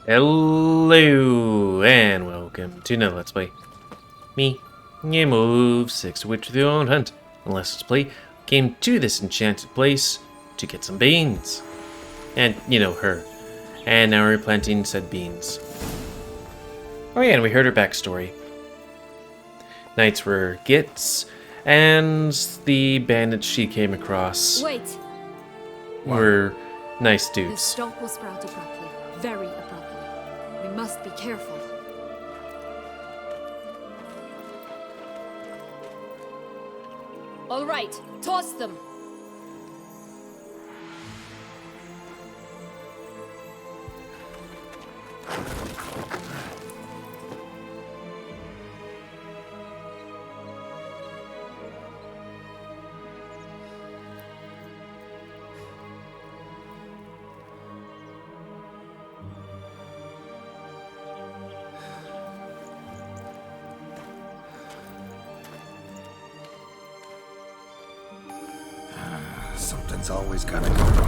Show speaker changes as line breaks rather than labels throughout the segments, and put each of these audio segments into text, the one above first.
Hello and welcome to another Let's Play. Me, GamerWolfSix, which with your own hunt. And Let's Play came to this enchanted place to get some beans. And, you know, her. And now we're planting said beans. Oh yeah, and we heard her backstory. Knights were gits, and the bandits she came across were nice
The
dudes.
stalk will sprout abruptly, very abruptly. We must be careful. All right, toss them.
Something's always gonna go wrong.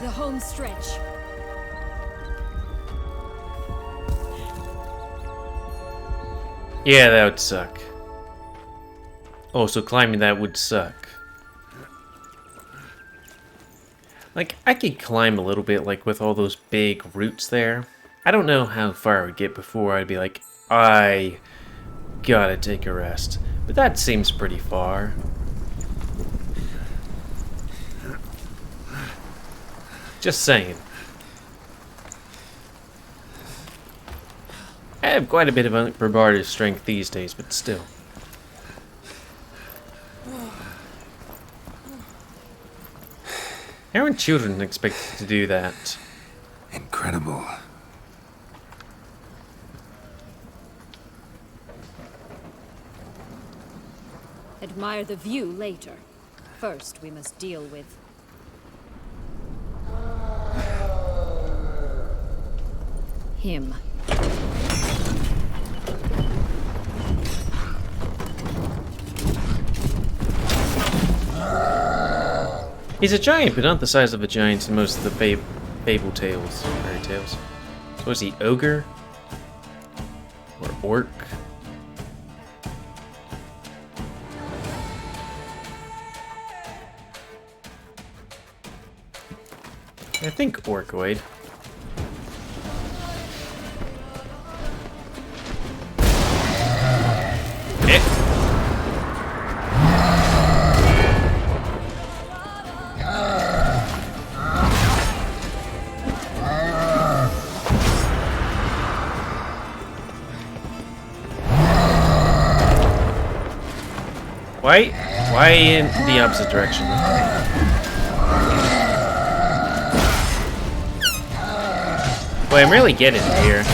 The home stretch.
Yeah, that would suck. Oh, so climbing that would suck. Like, I could climb a little bit, like, with all those big roots there. I don't know how far I would get before I'd be like, I gotta take a rest. But that seems pretty far. Just saying. I have quite a bit of unprobated strength these days, but still. How are children expected to do that?
Incredible.
Admire the view later. First, we must deal with... him.
He's a giant, but not the size of a giant in most of the fable tales, fairy tales. So is he ogre? Or orc? I think orcoid. Why in the opposite direction? Boy, I'm really getting it here.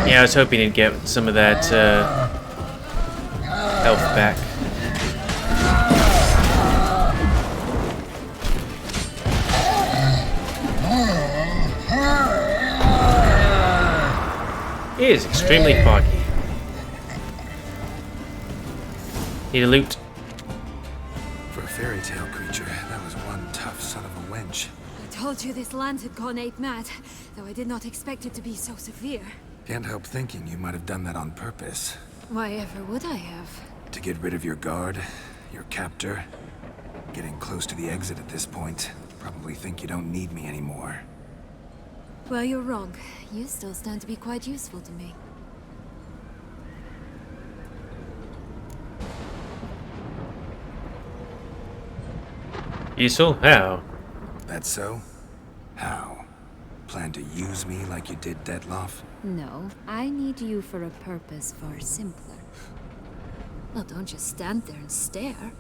Yeah, I was hoping to get some of that health back. It is extremely foggy. Need a loot.
For a fairy tale creature, that was one tough son of a wench.
I told you this land had gone ape mad, though I did not expect it to be so severe.
Can't help thinking you might have done that on purpose.
Why ever would I have?
To get rid of your guard, your captor. Getting close to the exit at this point. Probably think you don't need me anymore.
Well, you're wrong. You still stand to be quite useful to me.
Useful? How?
That so? How? Plan to use me like you did Detloff?
No, I need you for a purpose far simpler. Well, don't just stand there and stare.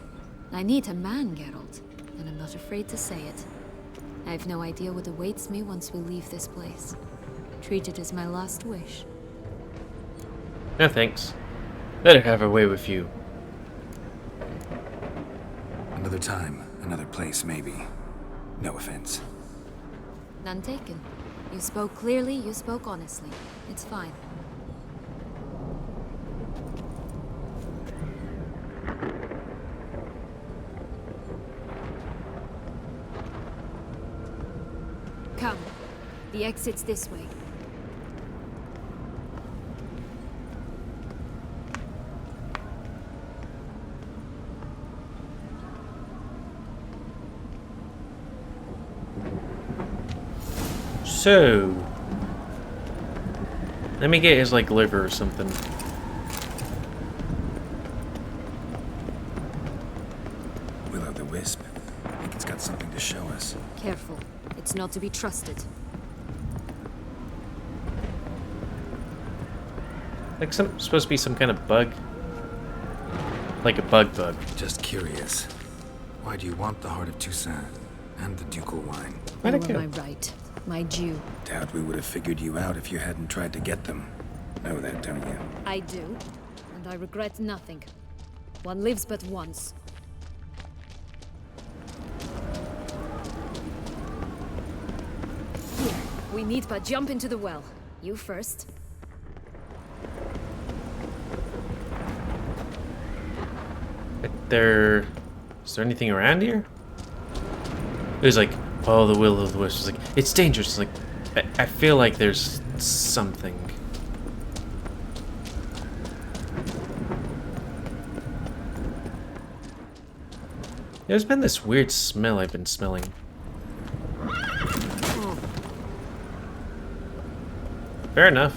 I need a man, Geralt, and I'm not afraid to say it. I have no idea what awaits me once we leave this place. Treat it as my last wish.
No thanks. Let her have her way with you.
Another time, another place, maybe. No offense.
None taken. You spoke clearly, you spoke honestly. It's fine. Come. The exit's this way.
So, let me get his, like, liver or something.
Will-o'-the-wisp. I think it's got something to show us.
Careful. It's not to be trusted.
Like supposed to be some kind of bug. Like a bug.
Just curious. Why do you want the Heart of Toussaint and the ducal wine?
Where'd it
You
go?
were my right. My due.
Doubt we would have figured you out if you hadn't tried to get them. Know that, don't you?
I do. And I regret nothing. One lives but once. Here, we need but jump into the well. You first.
Is there anything around here? It was like, oh, the will of the wisp. It's like, it's dangerous. Like, I feel like there's something. There's been this weird smell I've been smelling. Fair enough.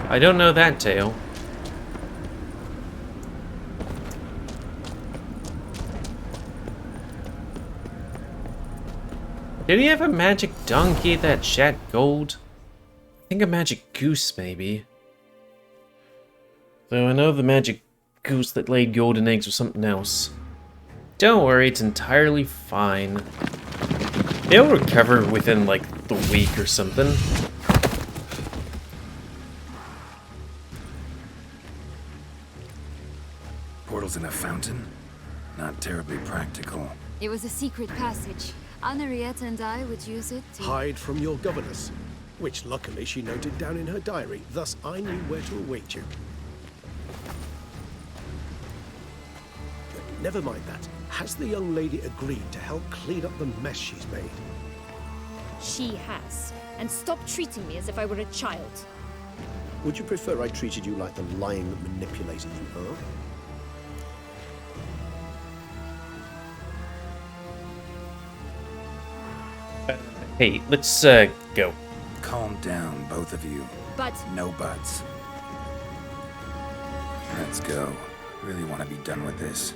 I don't know that tale. Did he have a magic donkey that shat gold? I think a magic goose, maybe. Though I know the magic goose that laid golden eggs was something else. Don't worry, it's entirely fine. They'll recover within, like, the week or something.
Portals in a fountain? Not terribly practical.
It was a secret passage. Henriette and I would use it to...
Hide from your governess, which luckily she noted down in her diary, thus I knew where to await you. Never mind that. Has the young lady agreed to help clean up the mess she's made?
She has. And stop treating me as if I were a child.
Would you prefer I treated you like the lying manipulator you are?
Hey, let's, go.
Calm down, both of you.
But...
No buts. Let's go. Really want to be done with this.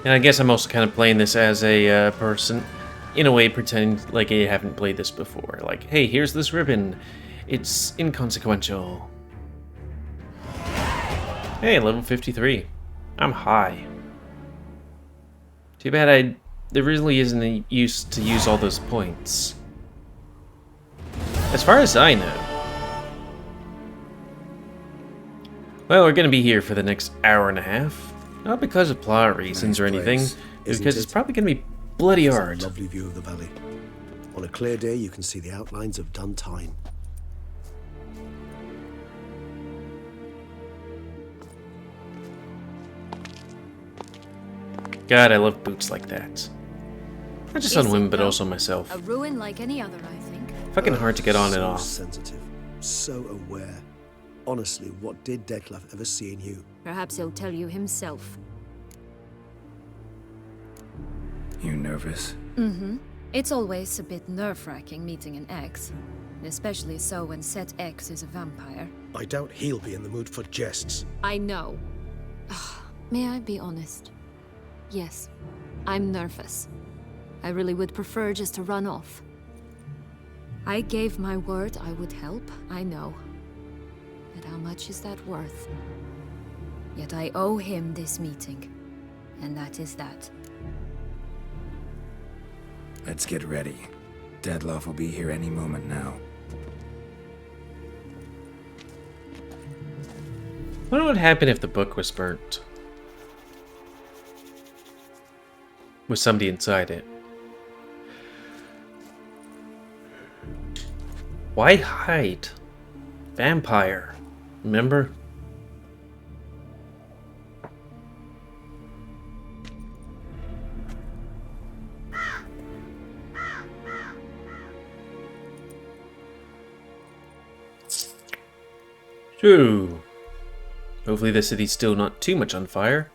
And I guess I'm also kind of playing this as a person, in a way pretending like I haven't played this before. Like, hey, here's this ribbon. It's inconsequential. Hey, level 53. I'm high. Too bad there really isn't a use to use all those points. As far as I know. Well, we're gonna be here for the next hour and a half. Not because of plot reasons
Nice
or anything,
place, isn't
because
it?
it's probably gonna be bloody
It's
hard.
a lovely view of the valley. On a clear day, you can see the outlines of Duntine.
God, I love boots like that. Not just on
Is it
women, but
though?
also myself.
A ruin like any other, I think.
Fucking hard to get on and
So
off.
sensitive, so aware. Honestly, what did Detlef ever see in you?
Perhaps he'll tell you himself.
You nervous?
Mm-hmm. It's always a bit nerve-wracking meeting an ex. Especially so when set X is a vampire.
I doubt he'll be in the mood for jests.
I know. May I be honest? Yes, I'm nervous. I really would prefer just to run off. I gave my word I would help, I know. But how much is that worth? Yet I owe him this meeting. And that is that.
Let's get ready. Deadloff will be here any moment now.
What would happen if the book was burnt? With somebody inside it. Why hide? Vampire. Remember? So, hopefully the city's still not too much on fire.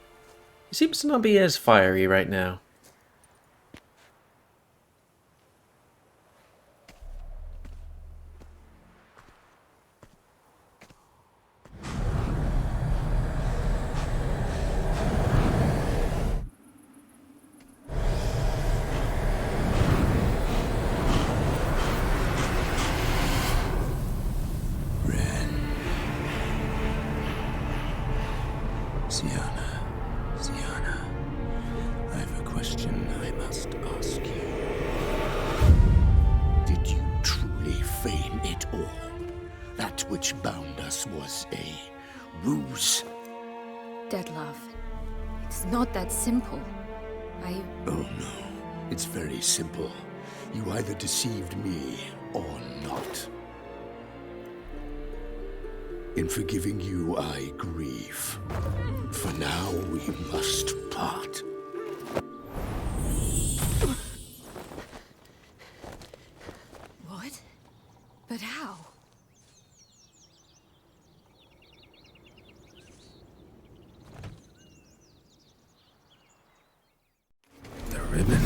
It seems to not be as fiery right now.
Sienna, I have a question I must ask you. Did you truly feign it all? That which bound us was a ruse?
Deadlove, it's not that simple.
Oh no, it's very simple. You either deceived me or not. In forgiving you, I grieve. For now, we must part.
What? But how?
The ribbon?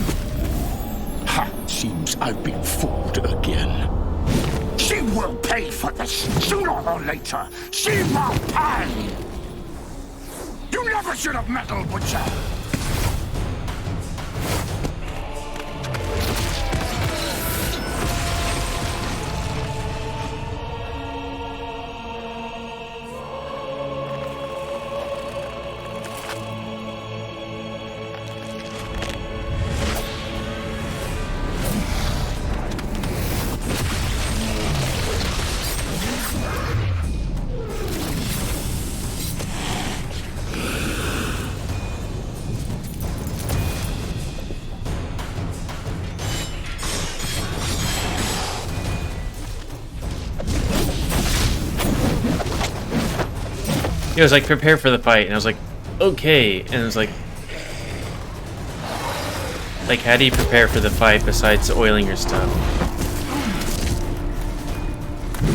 Ha! Seems I've been fooled again. She will pay for this, sooner or later. She will pay! You never should have meddled with her!
It was like, prepare for the fight, and I was like, okay, and it was like, how do you prepare for the fight besides oiling your stuff?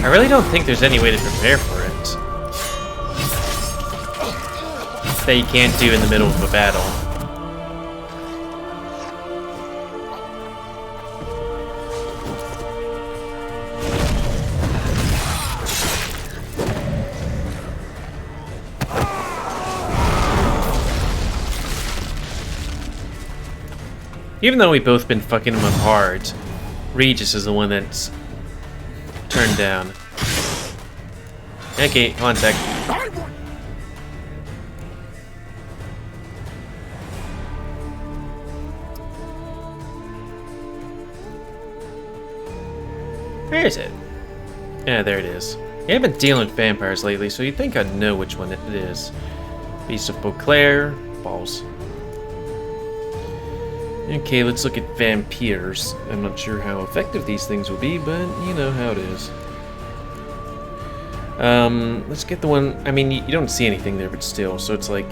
I really don't think there's any way to prepare for it that you can't do in the middle of a battle. Even though we've both been fucking him up hard, Regis is the one that's turned down. Okay, hold on a sec. Where is it? Yeah, there it is. I haven't been dealing with vampires lately, so you'd think I'd know which one it is. Beast of Beauclair, balls. Okay, let's look at vampires. I'm not sure how effective these things will be, but you know how it is. Let's get the one... I mean, you don't see anything there, but still. So it's like...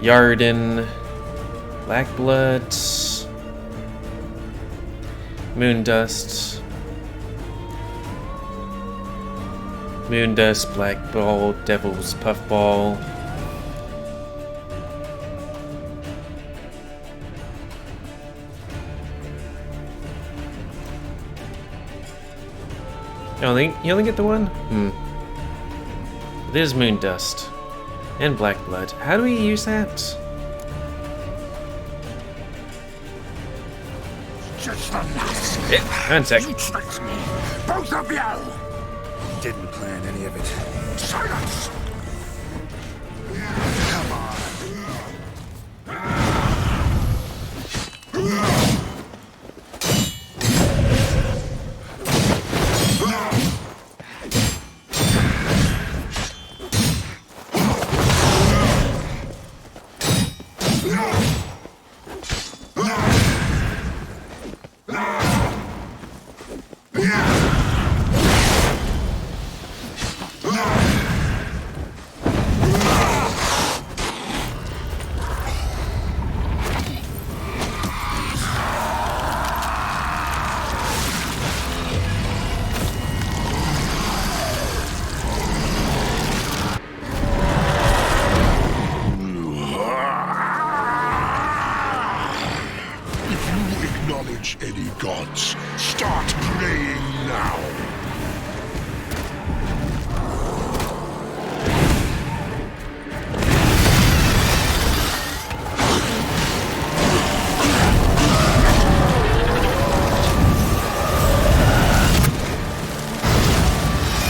Yarden... Blackblood... Moondust... Moondust, Blackball, Devil's Puffball... You only get the one? There's moon dust. And black blood. How do we use that?
Just the last.
One sec.
You tricked me. Both of you.
Didn't plan any of it.
Silence. Come on. Acknowledge any gods. Start praying now.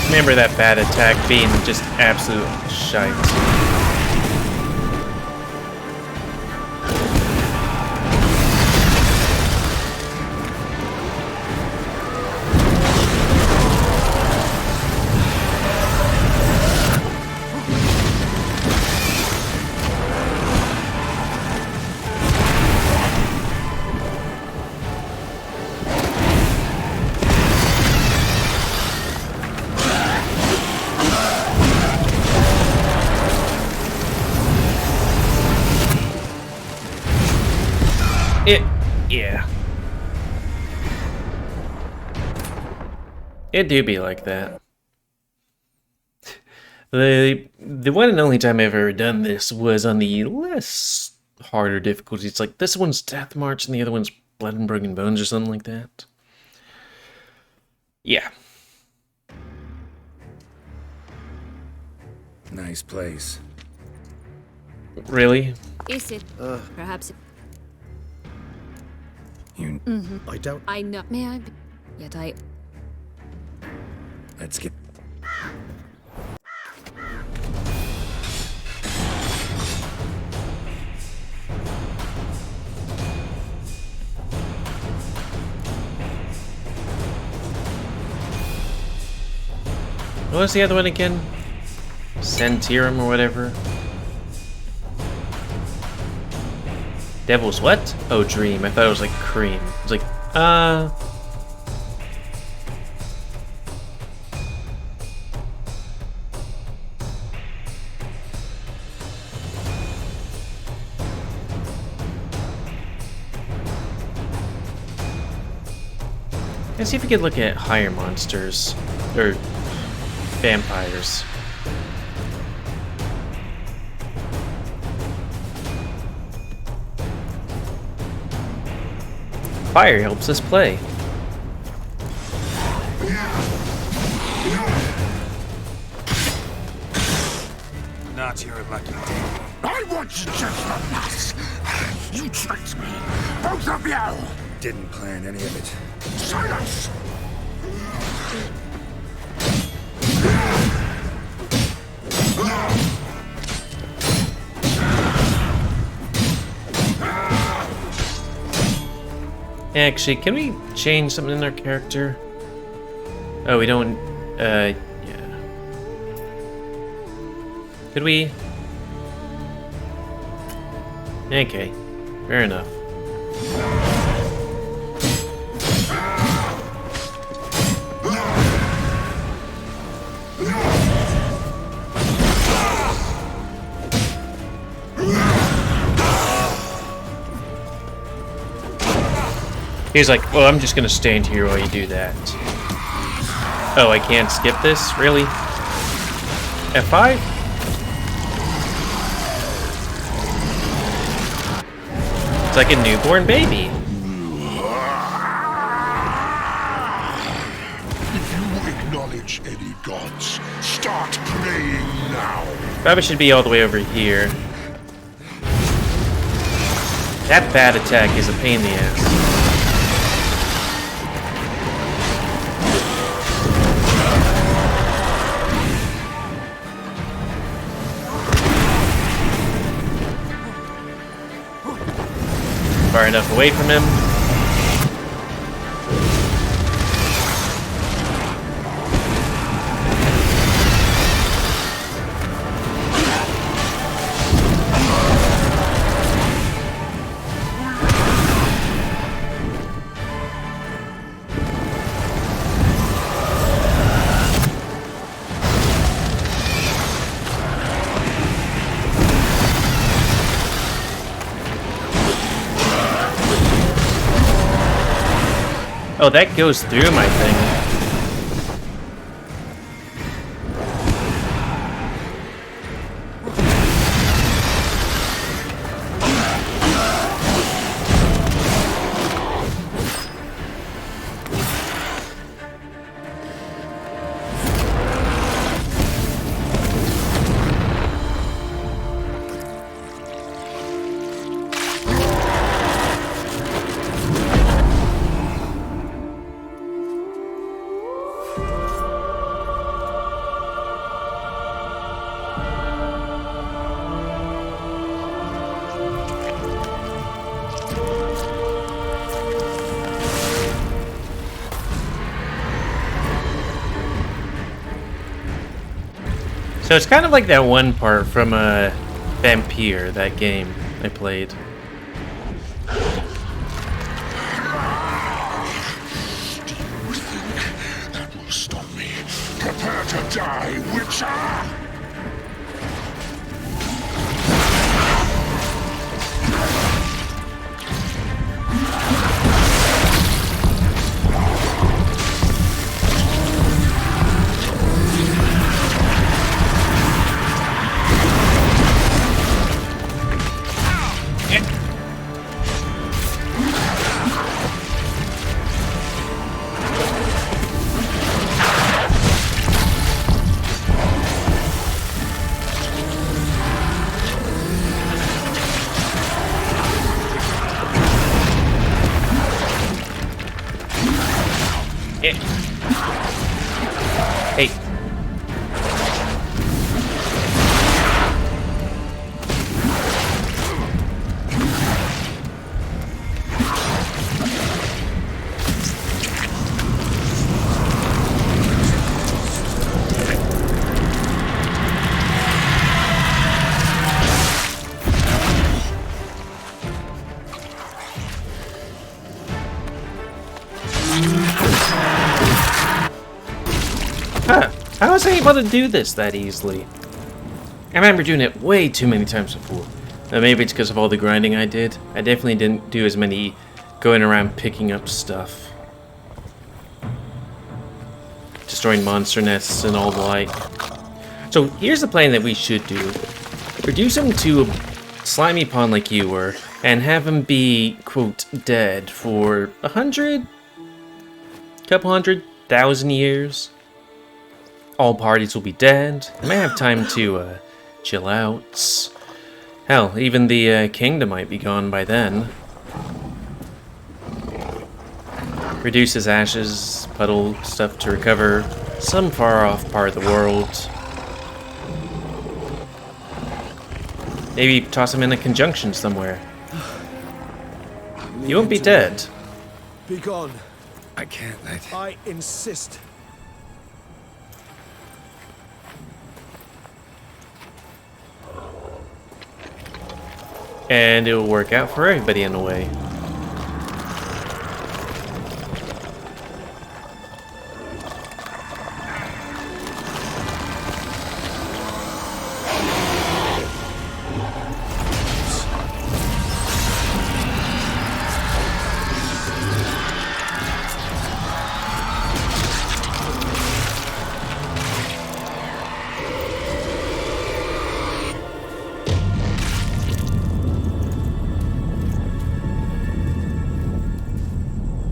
Remember that bad attack being just absolute shite. Yeah. It do be like that. The one and only time I've ever done this was on the less harder difficulties. Like this one's Death March and the other one's Blood and Broken Bones or something like that. Yeah.
Nice place.
Really?
Is it? Perhaps it...
You.
I don't.
I know. May I? Yet I...
Let's get.
What was the other one again? Santirum or whatever? Devil's what? Oh, dream. I thought it was like cream. It's like, Let's see if we could look at higher monsters. Or vampires. Fire helps us play.
Not your lucky day.
I want you just the last. You tricked me. Both of you.
Didn't plan any of it.
Silence.
Actually, can we change something in our character? Oh, we don't, yeah. Could we? Okay, fair enough. He's like, well, I'm just gonna stand here while you do that. Oh, I can't skip this? Really? F5? It's like a newborn baby.
If you acknowledge any gods, Start playing now.
Probably should be all the way over here. That bat attack is a pain in the ass. Far enough away from him. Oh, that goes through my thing. So it's kind of like that one part from Vampire, that game I played.
Do you think that will stop me? Prepare to die, Witcher!
Hey. Huh. How was I able to do this that easily? I remember doing it way too many times before. Now maybe it's because of all the grinding I did. I definitely didn't do as many going around picking up stuff. Destroying monster nests and all the like. So here's the plan that we should do. Reduce him to a slimy pawn like you were, and have him be, quote, dead for 100? Couple 100,000 years. All parties will be dead. I may have time to chill out. Hell, even the kingdom might be gone by then. Reduce his ashes, puddle stuff to recover some far off part of the world. Maybe toss him in a conjunction somewhere. You won't be dead.
Be gone.
I can't let...
I insist.
And it will work out for everybody in a way.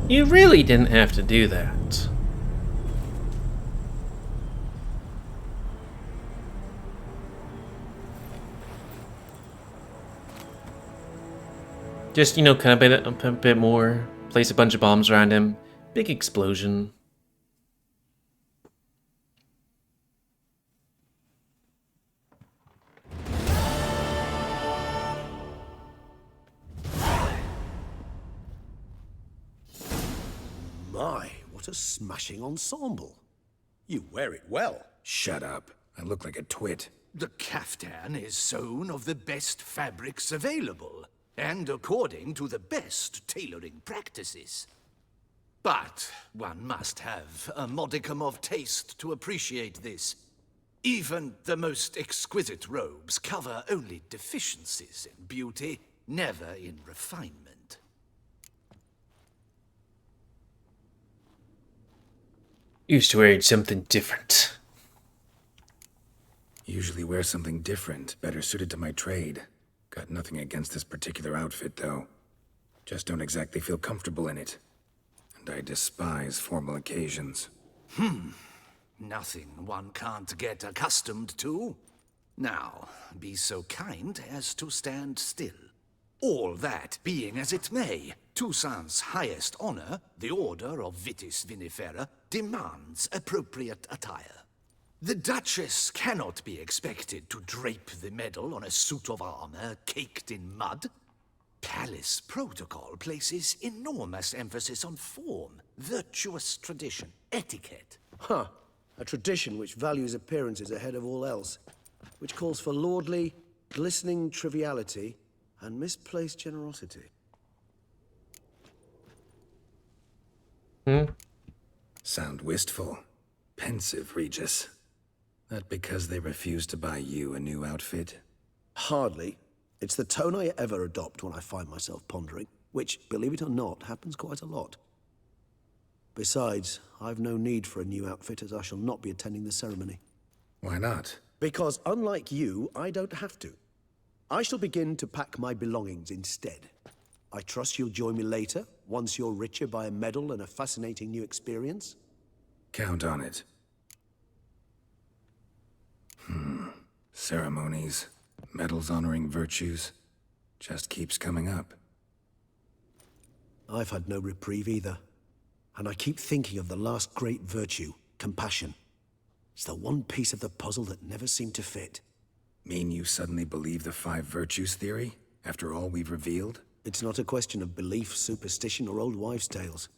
You really didn't have to do that. Just, you know, kind of a bit more. Place a bunch of bombs around him. Big explosion.
My, what a smashing ensemble. You wear it well.
Shut up. I look like a twit.
The caftan is sewn of the best fabrics available, and according to the best tailoring practices. But one must have a modicum of taste to appreciate this. Even the most exquisite robes cover only deficiencies in beauty, never in refinement.
Used to wear something different.
Usually wear something different, better suited to my trade. Got nothing against this particular outfit, though. Just don't exactly feel comfortable in it. And I despise formal occasions.
Nothing one can't get accustomed to. Now, be so kind as to stand still. All that being as it may, Toussaint's highest honor, the Order of Vitis Vinifera, demands appropriate attire. The Duchess cannot be expected to drape the medal on a suit of armor caked in mud. Palace protocol places enormous emphasis on form, virtuous tradition, etiquette.
Huh. A tradition which values appearances ahead of all else. Which calls for lordly, glistening triviality and misplaced generosity.
Sound wistful. Pensive, Regis. That because they refuse to buy you a new outfit?
Hardly. It's the tone I ever adopt when I find myself pondering, which, believe it or not, happens quite a lot. Besides, I've no need for a new outfit as I shall not be attending the ceremony.
Why not?
Because unlike you, I don't have to. I shall begin to pack my belongings instead. I trust you'll join me later, once you're richer by a medal and a fascinating new experience?
Count on it. Ceremonies, medals honoring virtues, just keeps coming up.
I've had no reprieve either. And I keep thinking of the last great virtue, compassion. It's the one piece of the puzzle that never seemed to fit.
Mean you suddenly believe the 5 virtues theory, after all we've revealed?
It's not a question of belief, superstition, or old wives' tales.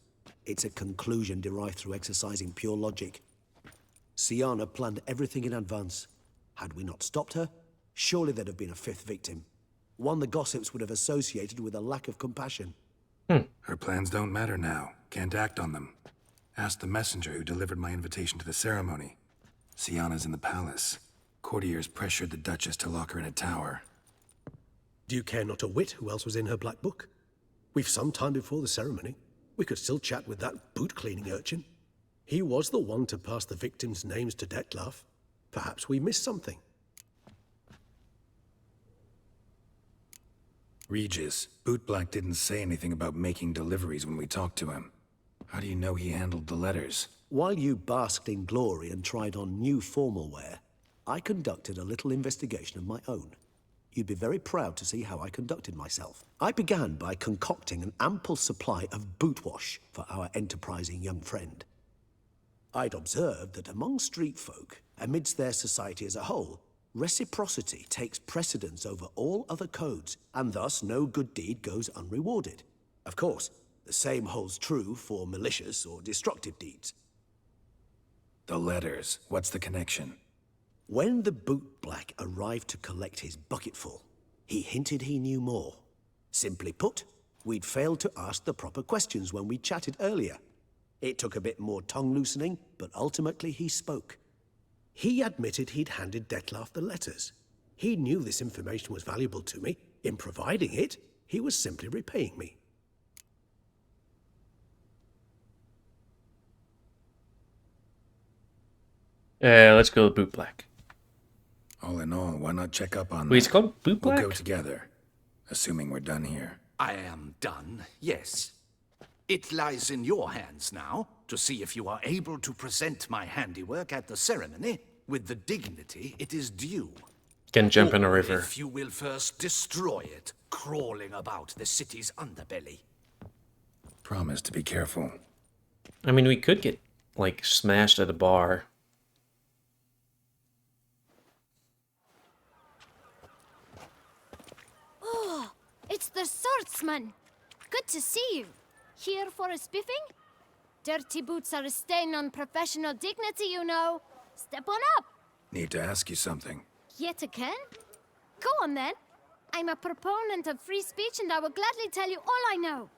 It's a conclusion derived through exercising pure logic. Siana planned everything in advance. Had we not stopped her, surely there'd have been a 5th victim. One the gossips would have associated with a lack of compassion.
Her plans don't matter now. Can't act on them. Ask the messenger who delivered my invitation to the ceremony. Siana's in the palace. Courtiers pressured the Duchess to lock her in a tower.
Do you care not a whit who else was in her black book? We've some time before the ceremony. We could still chat with that boot-cleaning urchin. He was the one to pass the victims' names to Detlef. Perhaps we missed something.
Regis, Bootblack didn't say anything about making deliveries when we talked to him. How do you know he handled the letters?
While you basked in glory and tried on new formal wear, I conducted a little investigation of my own. You'd be very proud to see how I conducted myself. I began by concocting an ample supply of boot wash for our enterprising young friend. I'd observed that among street folk, amidst their society as a whole, reciprocity takes precedence over all other codes, and thus no good deed goes unrewarded. Of course, the same holds true for malicious or destructive deeds.
The letters. What's the connection?
When the bootblack arrived to collect his bucketful, he hinted he knew more. Simply put, we'd failed to ask the proper questions when we chatted earlier. It took a bit more tongue-loosening, but ultimately he spoke. He admitted he'd handed Detlef the letters. He knew this information was valuable to me. In providing it, he was simply repaying me.
Let's go with Boot Black.
All in all, why not check up on
Wait, it's
them?
called Boot
We'll
Black?
go together, assuming we're done here.
I am done, yes. It lies in your hands now to see if you are able to present my handiwork at the ceremony with the dignity it is due.
Can jump in a
Or
river.
if you will first destroy it, crawling about the city's underbelly.
Promise to be careful.
I mean, we could get, like, smashed at a bar.
Oh, it's the swordsman. Good to see you. Here for a spiffing? Dirty boots are a stain on professional dignity, you know. Step on up.
Need to ask you something.
Yet again? Go on then. I'm a proponent of free speech and I will gladly tell you all I know.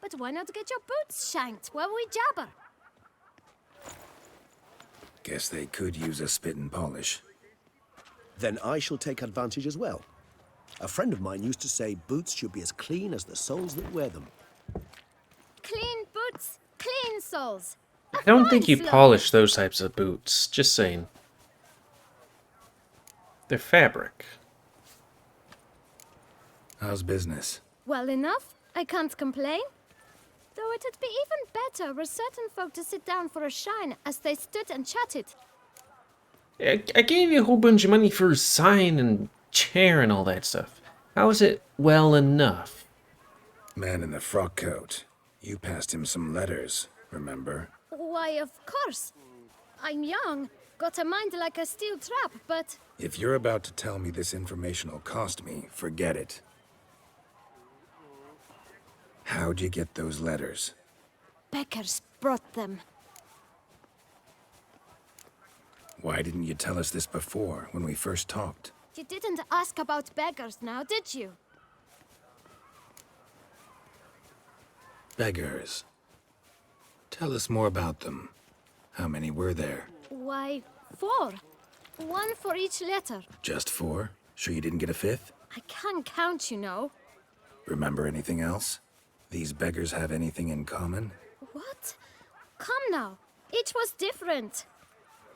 But why not get your boots shanked while we jabber?
Guess they could use a spit and polish.
Then I shall take advantage as well. A friend of mine used to say boots should be as clean as the soles that wear them.
Clean boots, clean soles.
I don't think you
fine slogan.
polish those types of boots. Just saying. They're fabric.
How's business?
Well enough, I can't complain. Though it'd be even better were certain folk to sit down for a shine as they stood and chatted.
I gave you a whole bunch of money for a sign and chair and all that stuff. How is it well enough?
Man in the frock coat. You passed him some letters, remember?
Why, of course. I'm young, got a mind like a steel trap, but...
If you're about to tell me this information will cost me, forget it. How'd you get those letters?
Beggars brought them.
Why didn't you tell us this before, when we first talked?
You didn't ask about beggars now, did you?
Beggars. Tell us more about them. How many were there?
Why, 4. 1 for each letter.
Just 4? Sure you didn't get a 5th?
I can't count, you know.
Remember anything else? These beggars have anything in common?
What? Come now. Each was different.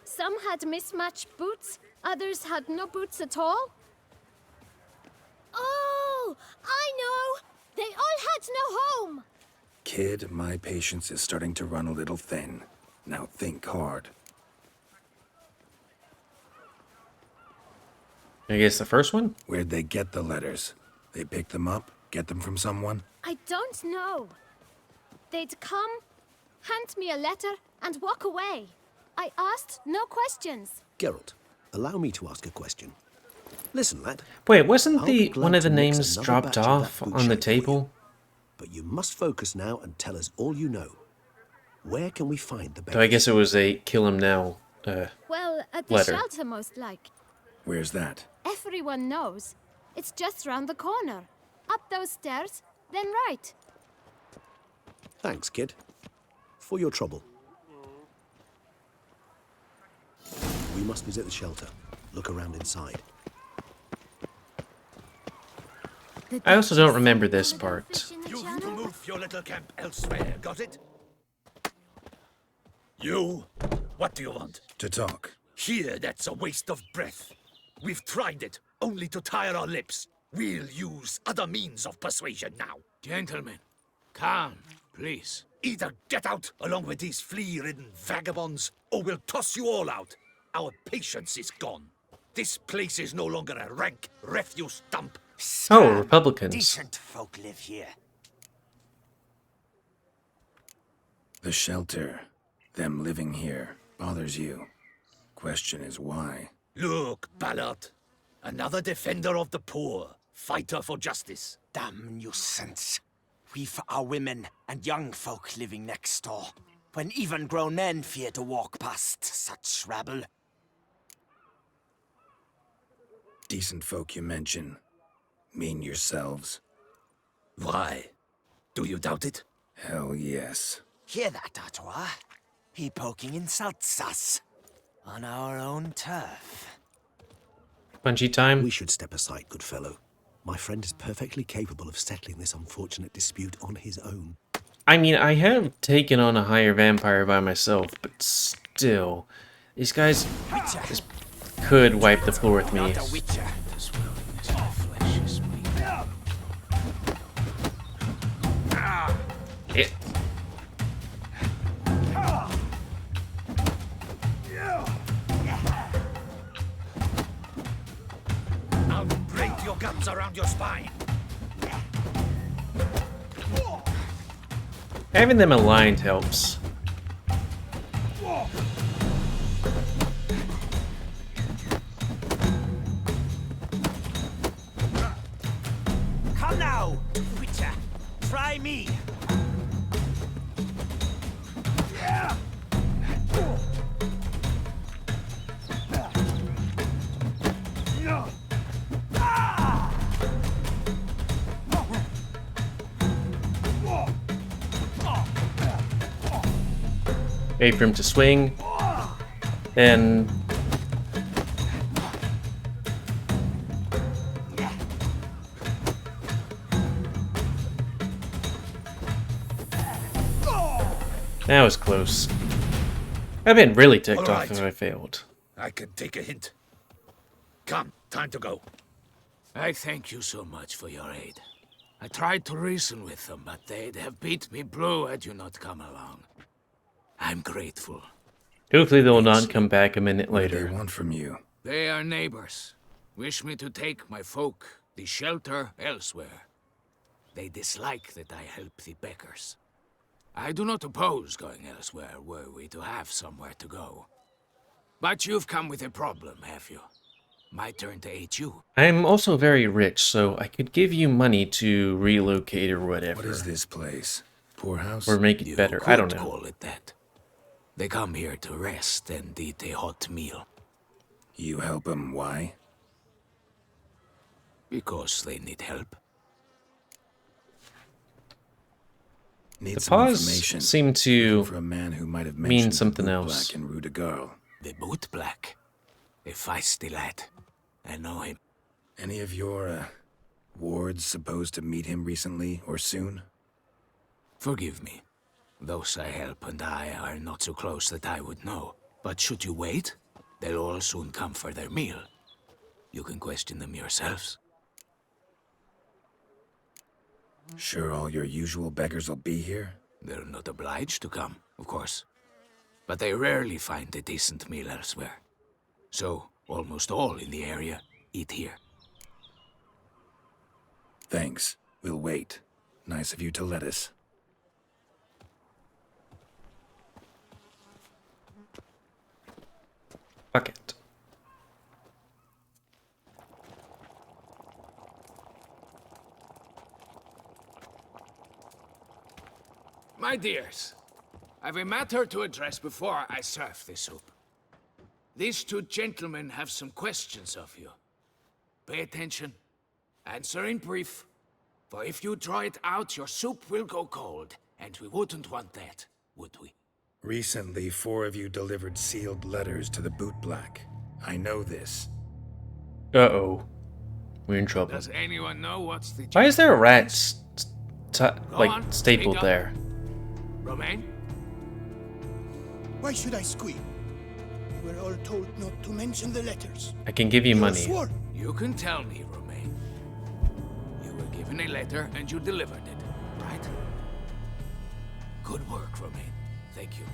Some had mismatched boots, others had no boots at all. Oh, I know! They all had no home!
Kid, my patience is starting to run a little thin. Now think hard.
I guess the first one?
Where'd they get the letters? They pick them up? Get them from someone?
I don't know. They'd come, hand me a letter, and walk away. I asked no questions.
Geralt, allow me to ask a question. Listen, lad.
Wait, wasn't
I'll be
the
glad
one of the
to mix
names
another
dropped
batch of that
off
boot
on the
shake for you.
table?
But you must focus now and tell us all you know. Where can we find the
So I
beggars?
guess it was a kill him now.
Well, at the
Letter.
shelter most like.
Where's that?
Everyone knows. It's just round the corner. Up those stairs, then right.
Thanks, kid. For your trouble. We must visit the shelter. Look around inside.
I also don't remember this part.
You have to move your little camp elsewhere, got it? You? What do you want?
To talk.
Here, that's a waste of breath. We've tried it, only to tire our lips. We'll use other means of persuasion now.
Gentlemen, calm, please.
Either get out along with these flea-ridden vagabonds, or we'll toss you all out. Our patience is gone. This place is no longer a rank refuse dump.
Oh, Republicans.
Decent folk live here.
The shelter, them living here, bothers you. Question is why?
Look, Ballard. Another defender of the poor. Fighter for justice.
Damn nuisance. We've our women and young folk living next door, when even grown men fear to walk past such rabble.
Decent folk you mention. Mean yourselves?
Why? Do you doubt it?
Hell yes.
Hear that, Artois? He poking insults us. On our own turf.
Punchy time.
We should step aside, good fellow. My friend is perfectly capable of settling this unfortunate dispute on his own.
I mean, I have taken on a higher vampire by myself, but still, these guys just could wipe the floor with me.
Not a witcher.
This wilderness of flesh is made.
It,
I'll break your guts around your spine.
Having them aligned helps.
Come now, Witcher. Try me.
Wait for him to swing. Then that was close. I've been really ticked
All
off
right.
if I failed.
I can take a hint. Come, time to go. I thank you so much for your aid. I tried to reason with them, but they'd have beat me blue had you not come along. I'm grateful.
Hopefully they'll not come back a minute
What do
later.
they want from you?
They are neighbors. Wish me to take my folk, the shelter, elsewhere. They dislike that I help the beggars. I do not oppose going elsewhere were we to have somewhere to go. But you've come with a problem, have you? My turn to aid you.
I'm also very rich, so I could give you money to relocate or whatever.
What is this place? Poorhouse?
Or make it
You
better.
could
I don't know.
call it that. They come here to rest and eat a hot meal.
You help them, why?
Because they need help.
Need
The
some
pause
information.
seemed to
Looking for a man who might have
mean
mentioned
something
the
else.
Black and Rue de Garl.
The boot black. A feisty lad. I know him.
Any of your, wards supposed to meet him recently or soon?
Forgive me. Those I help and I are not so close that I would know. But should you wait, they'll all soon come for their meal. You can question them yourselves.
Sure all your usual beggars will be here?
They're not obliged to come, of course. But they rarely find a decent meal elsewhere. So, almost all in the area eat here.
Thanks. We'll wait. Nice of you to let us.
Fuck it.
My dears, I've a matter to address before I serve the soup. These two gentlemen have some questions of you. Pay attention. Answer in brief. For if you draw it out, your soup will go cold, and we wouldn't want that, would we?
Recently, 4 of you delivered sealed letters to the Boot Black. I know this.
Uh-oh. We're in trouble.
Does anyone know what's the...
Why is there a rat
on,
stapled
speak up.
there?
Romaine?
Why should I squeal? We're all told not to mention the letters.
I can give you
You're
money.
sworn.
You can tell me, Romaine. You were given a letter and you delivered it, right? Good work, Romaine. Thank you.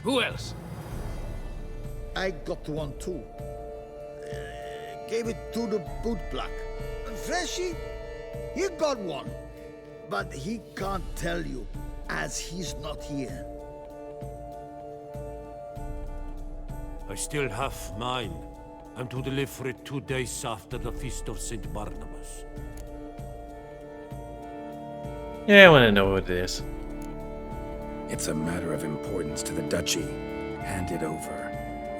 Who else?
I got one too. Gave it to the boot black. And Freshy, he got one. But he can't tell you, as he's not here.
I still have mine. I'm to deliver it 2 days after the Feast of St. Barnabas.
Yeah, I want to know what it is.
It's a matter of importance to the Duchy. Hand it over,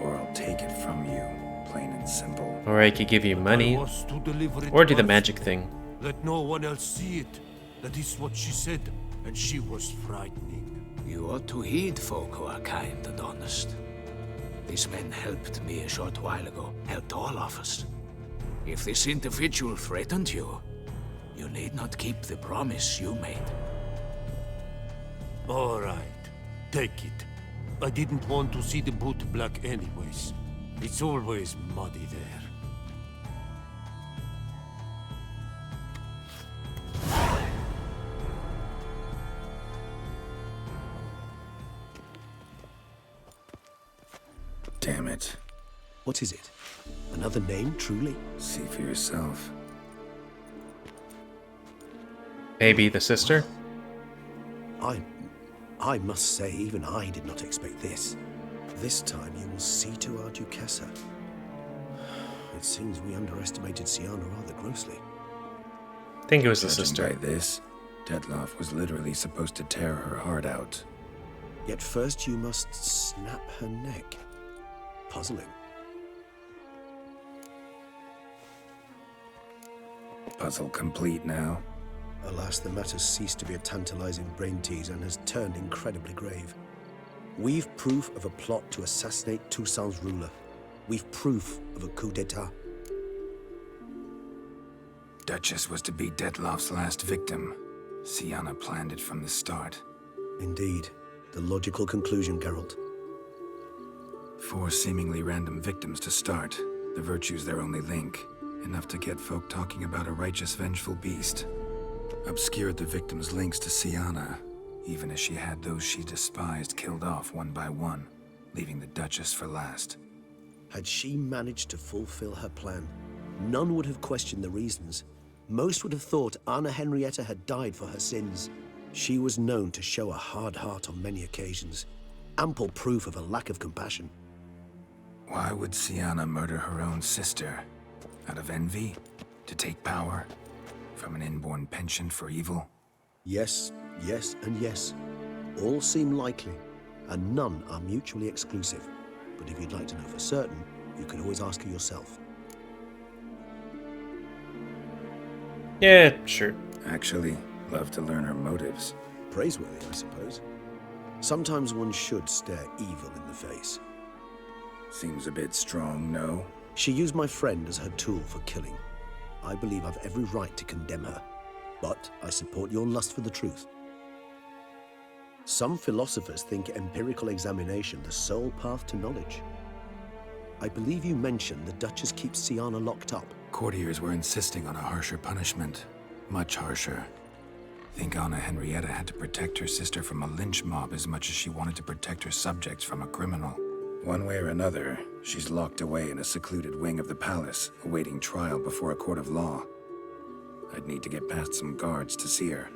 or I'll take it from you. Plain and simple.
Or I could give you money.
I was to deliver it
Or do the
myself.
magic thing.
Let no one else see it. That is what she said, and she was frightening.
You ought to heed folk who are kind and honest. These men helped me a short while ago, helped all of us. If this individual threatened you, you need not keep the promise you made.
All right, take it. I didn't want to see the boot black anyways. It's always muddy there.
Damn it.
What is it? Another name, truly?
See for yourself.
Maybe the sister?
I must say, even I did not expect this. This time you will see to our Duchessa. It seems we underestimated Siana rather grossly.
I think it was the
Judging
sister.
by this, Detloff was literally supposed to tear her heart out.
Yet first you must snap her neck. Puzzling.
Puzzle complete now.
Alas, the matter's ceased to be a tantalizing brain tease and has turned incredibly grave. We've proof of a plot to assassinate Toussaint's ruler. We've proof of a coup d'etat.
Duchess was to be Detloff's last victim. Siana planned it from the start.
Indeed. The logical conclusion, Geralt.
4 seemingly random victims to start. The virtue's their only link. Enough to get folk talking about a righteous, vengeful beast. Obscured the victims' links to Siana, even as she had those she despised killed off one by one, leaving the Duchess for last.
Had she managed to fulfill her plan, none would have questioned the reasons. Most would have thought Anna Henrietta had died for her sins. She was known to show a hard heart on many occasions. Ample proof of a lack of compassion.
Why would Siana murder her own sister? Out of envy? To take power? From an inborn penchant for evil?
Yes, yes, and yes. All seem likely, and none are mutually exclusive. But if you'd like to know for certain, you can always ask her yourself.
Yeah, sure.
Actually, love to learn her motives.
Praiseworthy, I suppose. Sometimes one should stare evil in the face.
Seems a bit strong, no?
She used my friend as her tool for killing. I believe I've every right to condemn her, but I support your lust for the truth. Some philosophers think empirical examination the sole path to knowledge. I believe you mentioned the Duchess keeps Siana locked up.
Courtiers were insisting on a harsher punishment. Much harsher. Think Anna Henrietta had to protect her sister from a lynch mob as much as she wanted to protect her subjects from a criminal. One way or another, she's locked away in a secluded wing of the palace, awaiting trial before a court of law. I'd need to get past some guards to see her.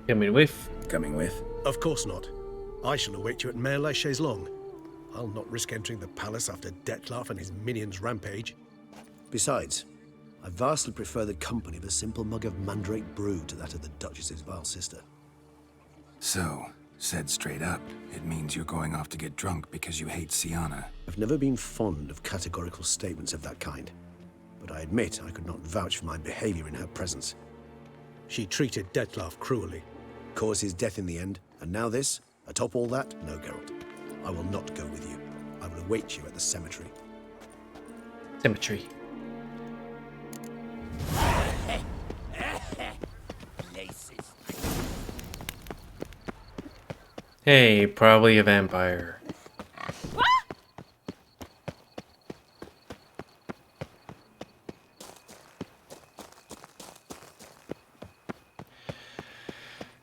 Coming with?
Coming with?
Of course not. I shall await you at Mare la Chaise-Longue. I'll not risk entering the palace after Detloff and his minions rampage. Besides, I vastly prefer the company of a simple mug of mandrake brew to that of the Duchess's vile sister.
So, said straight up, it means you're going off to get drunk because you hate Siana.
I've never been fond of categorical statements of that kind, but I admit I could not vouch for my behavior in her presence. She treated Detloff cruelly, caused his death in the end, and now this? Atop all that? No, Geralt. I will not go with you. I will await you at the cemetery.
Symmetry. Hey, probably a vampire.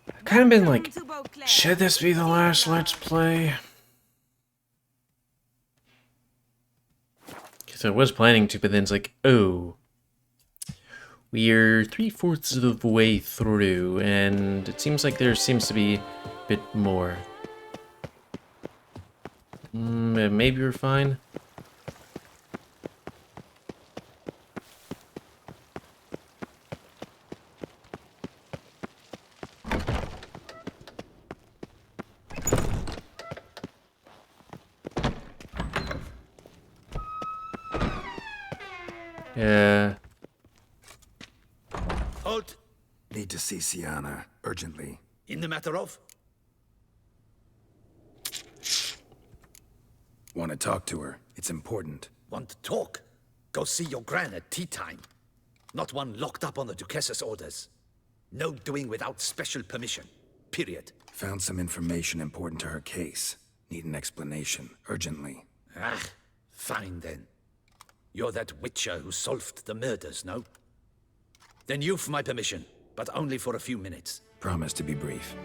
I've kind of been like, should this be the last Let's Play? Because I was planning to, but then it's like, oh. We're 3/4 of the way through, and it seems like there seems to be a bit more. Maybe we're fine. Yeah.
Halt!
Need to see Siana, urgently.
In the matter of?
Want to talk to her. It's important.
Want to talk? Go see your gran at tea time. Not one locked up on the Duchess's orders. No doing without special permission. Period.
Found some information important to her case. Need an explanation, urgently.
Ah, fine then. You're that witcher who solved the murders, no? Then you've my permission, but only for a few minutes.
Promise to be brief.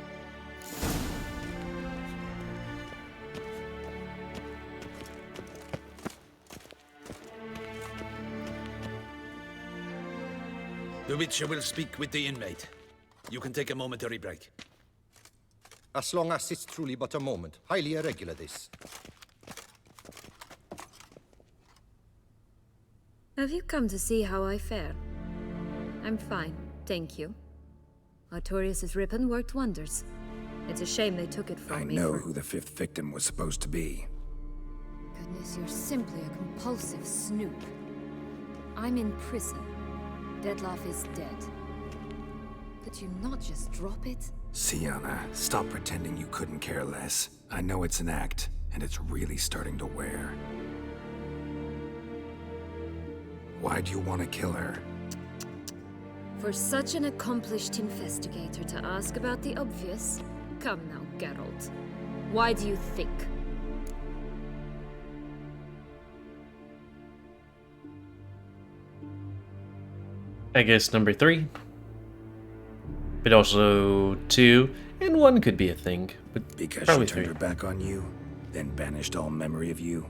The Witcher will speak with the inmate. You can take a momentary break.
As long as it's truly but a moment. Highly irregular, this.
Have you come to see how I fare? I'm fine, thank you. Artorius' ribbon worked wonders. It's a shame they took it from me.
I know who the 5th victim was supposed to be.
Goodness, you're simply a compulsive snoop. I'm in prison. Detlef is dead. Could you not just drop it?
Sienna, stop pretending you couldn't care less. I know it's an act, and it's really starting to wear. Why do you want to kill her?
For such an accomplished investigator to ask about the obvious? Come now, Geralt. Why do you think?
I guess number 3. But also 2 and 1 could be a thing. But
because
probably
she turned
3.
her back on you, then banished all memory of you.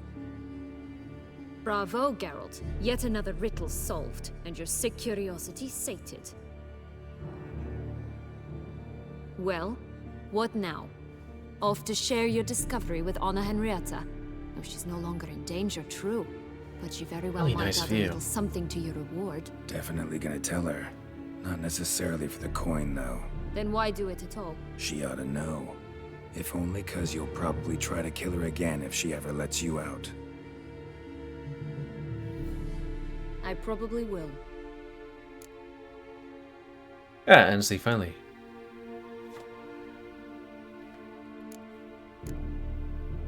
Bravo, Geralt. Yet another riddle solved, and your sick curiosity sated. Well, what now? Off to share your discovery with Anna Henrietta? Oh, she's no longer in danger, true. But she very well
Really
might
nice
add a
view.
little something to your reward.
Definitely gonna tell her. Not necessarily for the coin, though.
Then why do it at all?
She ought to know. If only 'cause you'll probably try to kill her again if she ever lets you out.
I probably will.
Ah, and see, finally.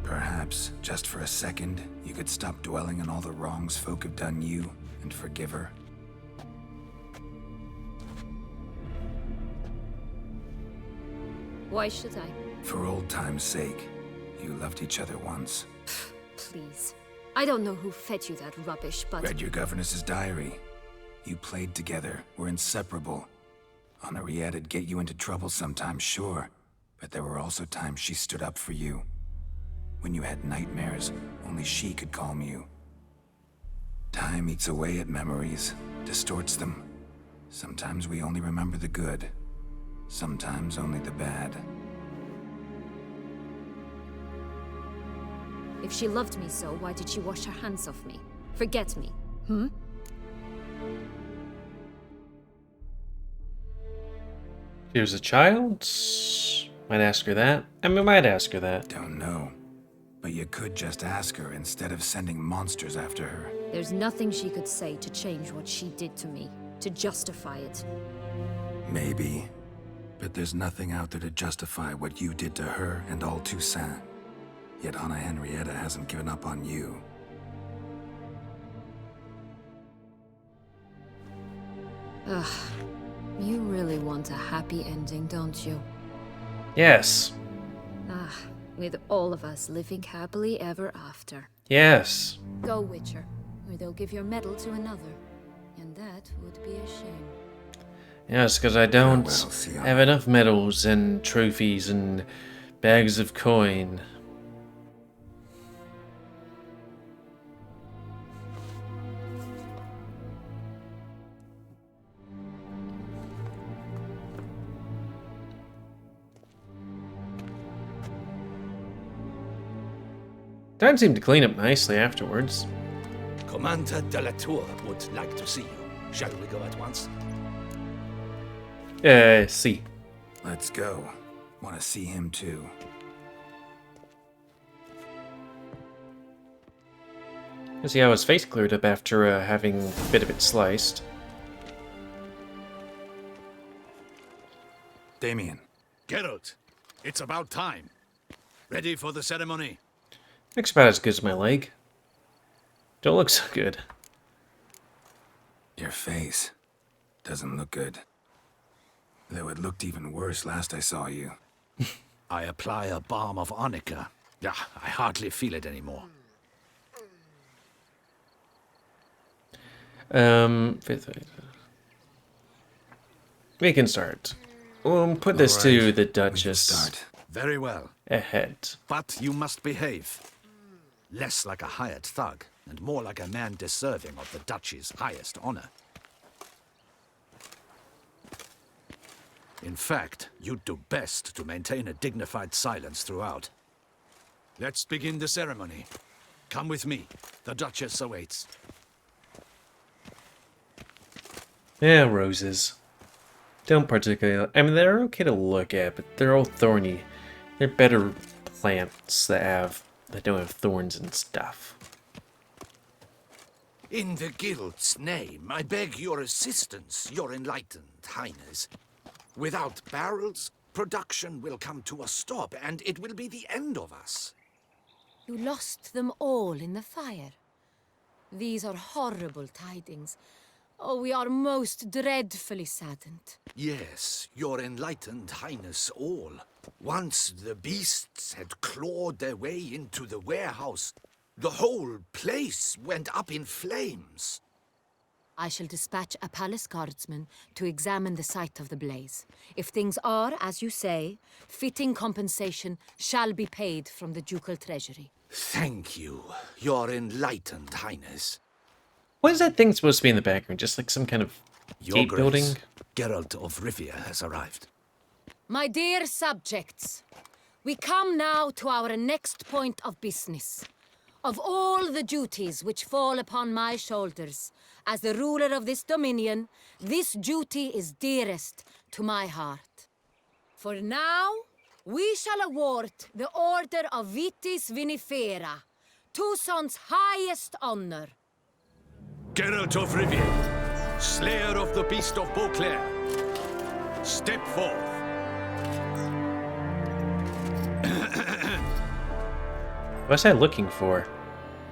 Perhaps, just for a second, you could stop dwelling on all the wrongs folk have done you and forgive her.
Why should I?
For old time's sake. You loved each other once.
Please. I don't know who fed you that rubbish, but...
Read your governess's diary. You played together, were inseparable. Henriette'd get you into trouble sometimes, sure. But there were also times she stood up for you. When you had nightmares, only she could calm you. Time eats away at memories, distorts them. Sometimes we only remember the good. Sometimes only the bad.
If she loved me so, why did she wash her hands off me? Forget me, hmm?
She was a child? Might ask her that. I mean, might ask her that.
Don't know. But you could just ask her instead of sending monsters after her.
There's nothing she could say to change what she did to me, to justify it.
Maybe. But there's nothing out there to justify what you did to her and all Toussaint. Yet Anna Henrietta hasn't given up on you.
Ugh. You really want a happy ending, don't you?
Yes.
Ah, with all of us living happily ever after.
Yes.
Go, Witcher, or they'll give your medal to another. And that would be a shame.
Yes, because I don't
Farewell,
have enough medals and trophies and bags of coin. Don't seem to clean up nicely afterwards.
Commander de la Tour would like to see you. Shall we go at once?
See.
Let's go. Want to see him too.
You see how his face cleared up after having a bit of it sliced.
Damien.
Geralt, it's about time. Ready for the ceremony?
Looks about as good as my leg. Don't look so good.
Your face doesn't look good. Though it looked even worse last I saw you.
I apply a balm of arnica. Yeah, I hardly feel it anymore.
We can start. We'll put this
All
to
right,
the
we can
Duchess
start.
Very well.
ahead.
But you must behave. Less like a hired thug, and more like a man deserving of the Duchy's highest honor. In fact, you'd do best to maintain a dignified silence throughout. Let's begin the ceremony. Come with me. The Duchess awaits.
Yeah, roses. Don't particularly... I mean, they're okay to look at, but they're all thorny. They're better plants that don't have thorns and stuff.
In the Guild's name, I beg your assistance, your enlightened highness. Without barrels, production will come to a stop, and it will be the end of us.
You lost them all in the fire. These are horrible tidings. Oh, we are most dreadfully saddened.
Yes, your enlightened highness all. Once the beasts had clawed their way into the warehouse, the whole place went up in flames.
I shall dispatch a palace guardsman to examine the site of the blaze. If things are, as you say, fitting compensation shall be paid from the ducal treasury.
Thank you, your enlightened highness.
What is that thing supposed to be in the background? Just like some kind of gate building?
Geralt of Rivia has arrived.
My dear subjects, we come now to our next point of business. Of all the duties which fall upon my shoulders, as the ruler of this dominion, this duty is dearest to my heart. For now, we shall award the Order of Vitis Vinifera, Tucson's highest honor.
Geralt of Rivia, slayer of the beast of Beauclair, step forth.
What's I looking for?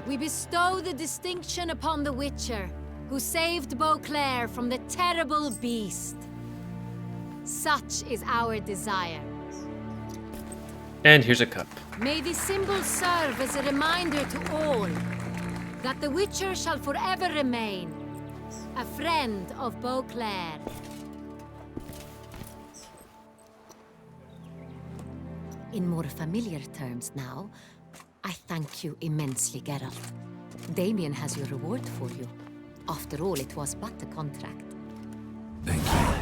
We bestow the distinction upon the Witcher, who saved Beauclair from the terrible beast. Such is our desire.
And here's a cup.
May this symbol serve as a reminder to all that the Witcher shall forever remain a friend of Beauclair. In more familiar terms now, I thank you immensely, Geralt. Damien has your reward for you. After all, it was but a contract.
Thank you.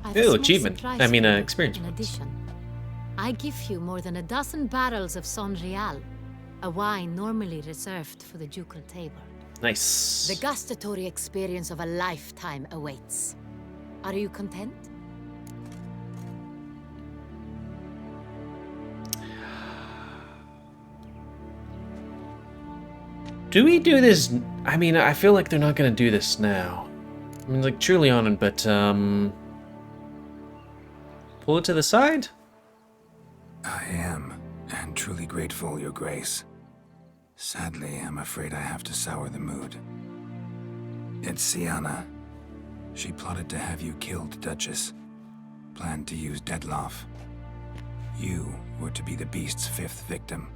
I've a
Ooh,
small
achievement.
surprise
I mean,
for you.
experience
In
points.
addition, I give you more than a dozen barrels of Sonreal, a wine normally reserved for the ducal table.
Nice.
The gustatory experience of a lifetime awaits. Are you content?
Do we do this? I mean, I feel like they're not gonna do this now. I mean, like, truly on it, but, pull it to the side?
I am, and truly grateful, Your Grace. Sadly, I'm afraid I have to sour the mood. It's Sienna. She plotted to have you killed, Duchess. Planned to use Dettlaff. You were to be the beast's fifth victim.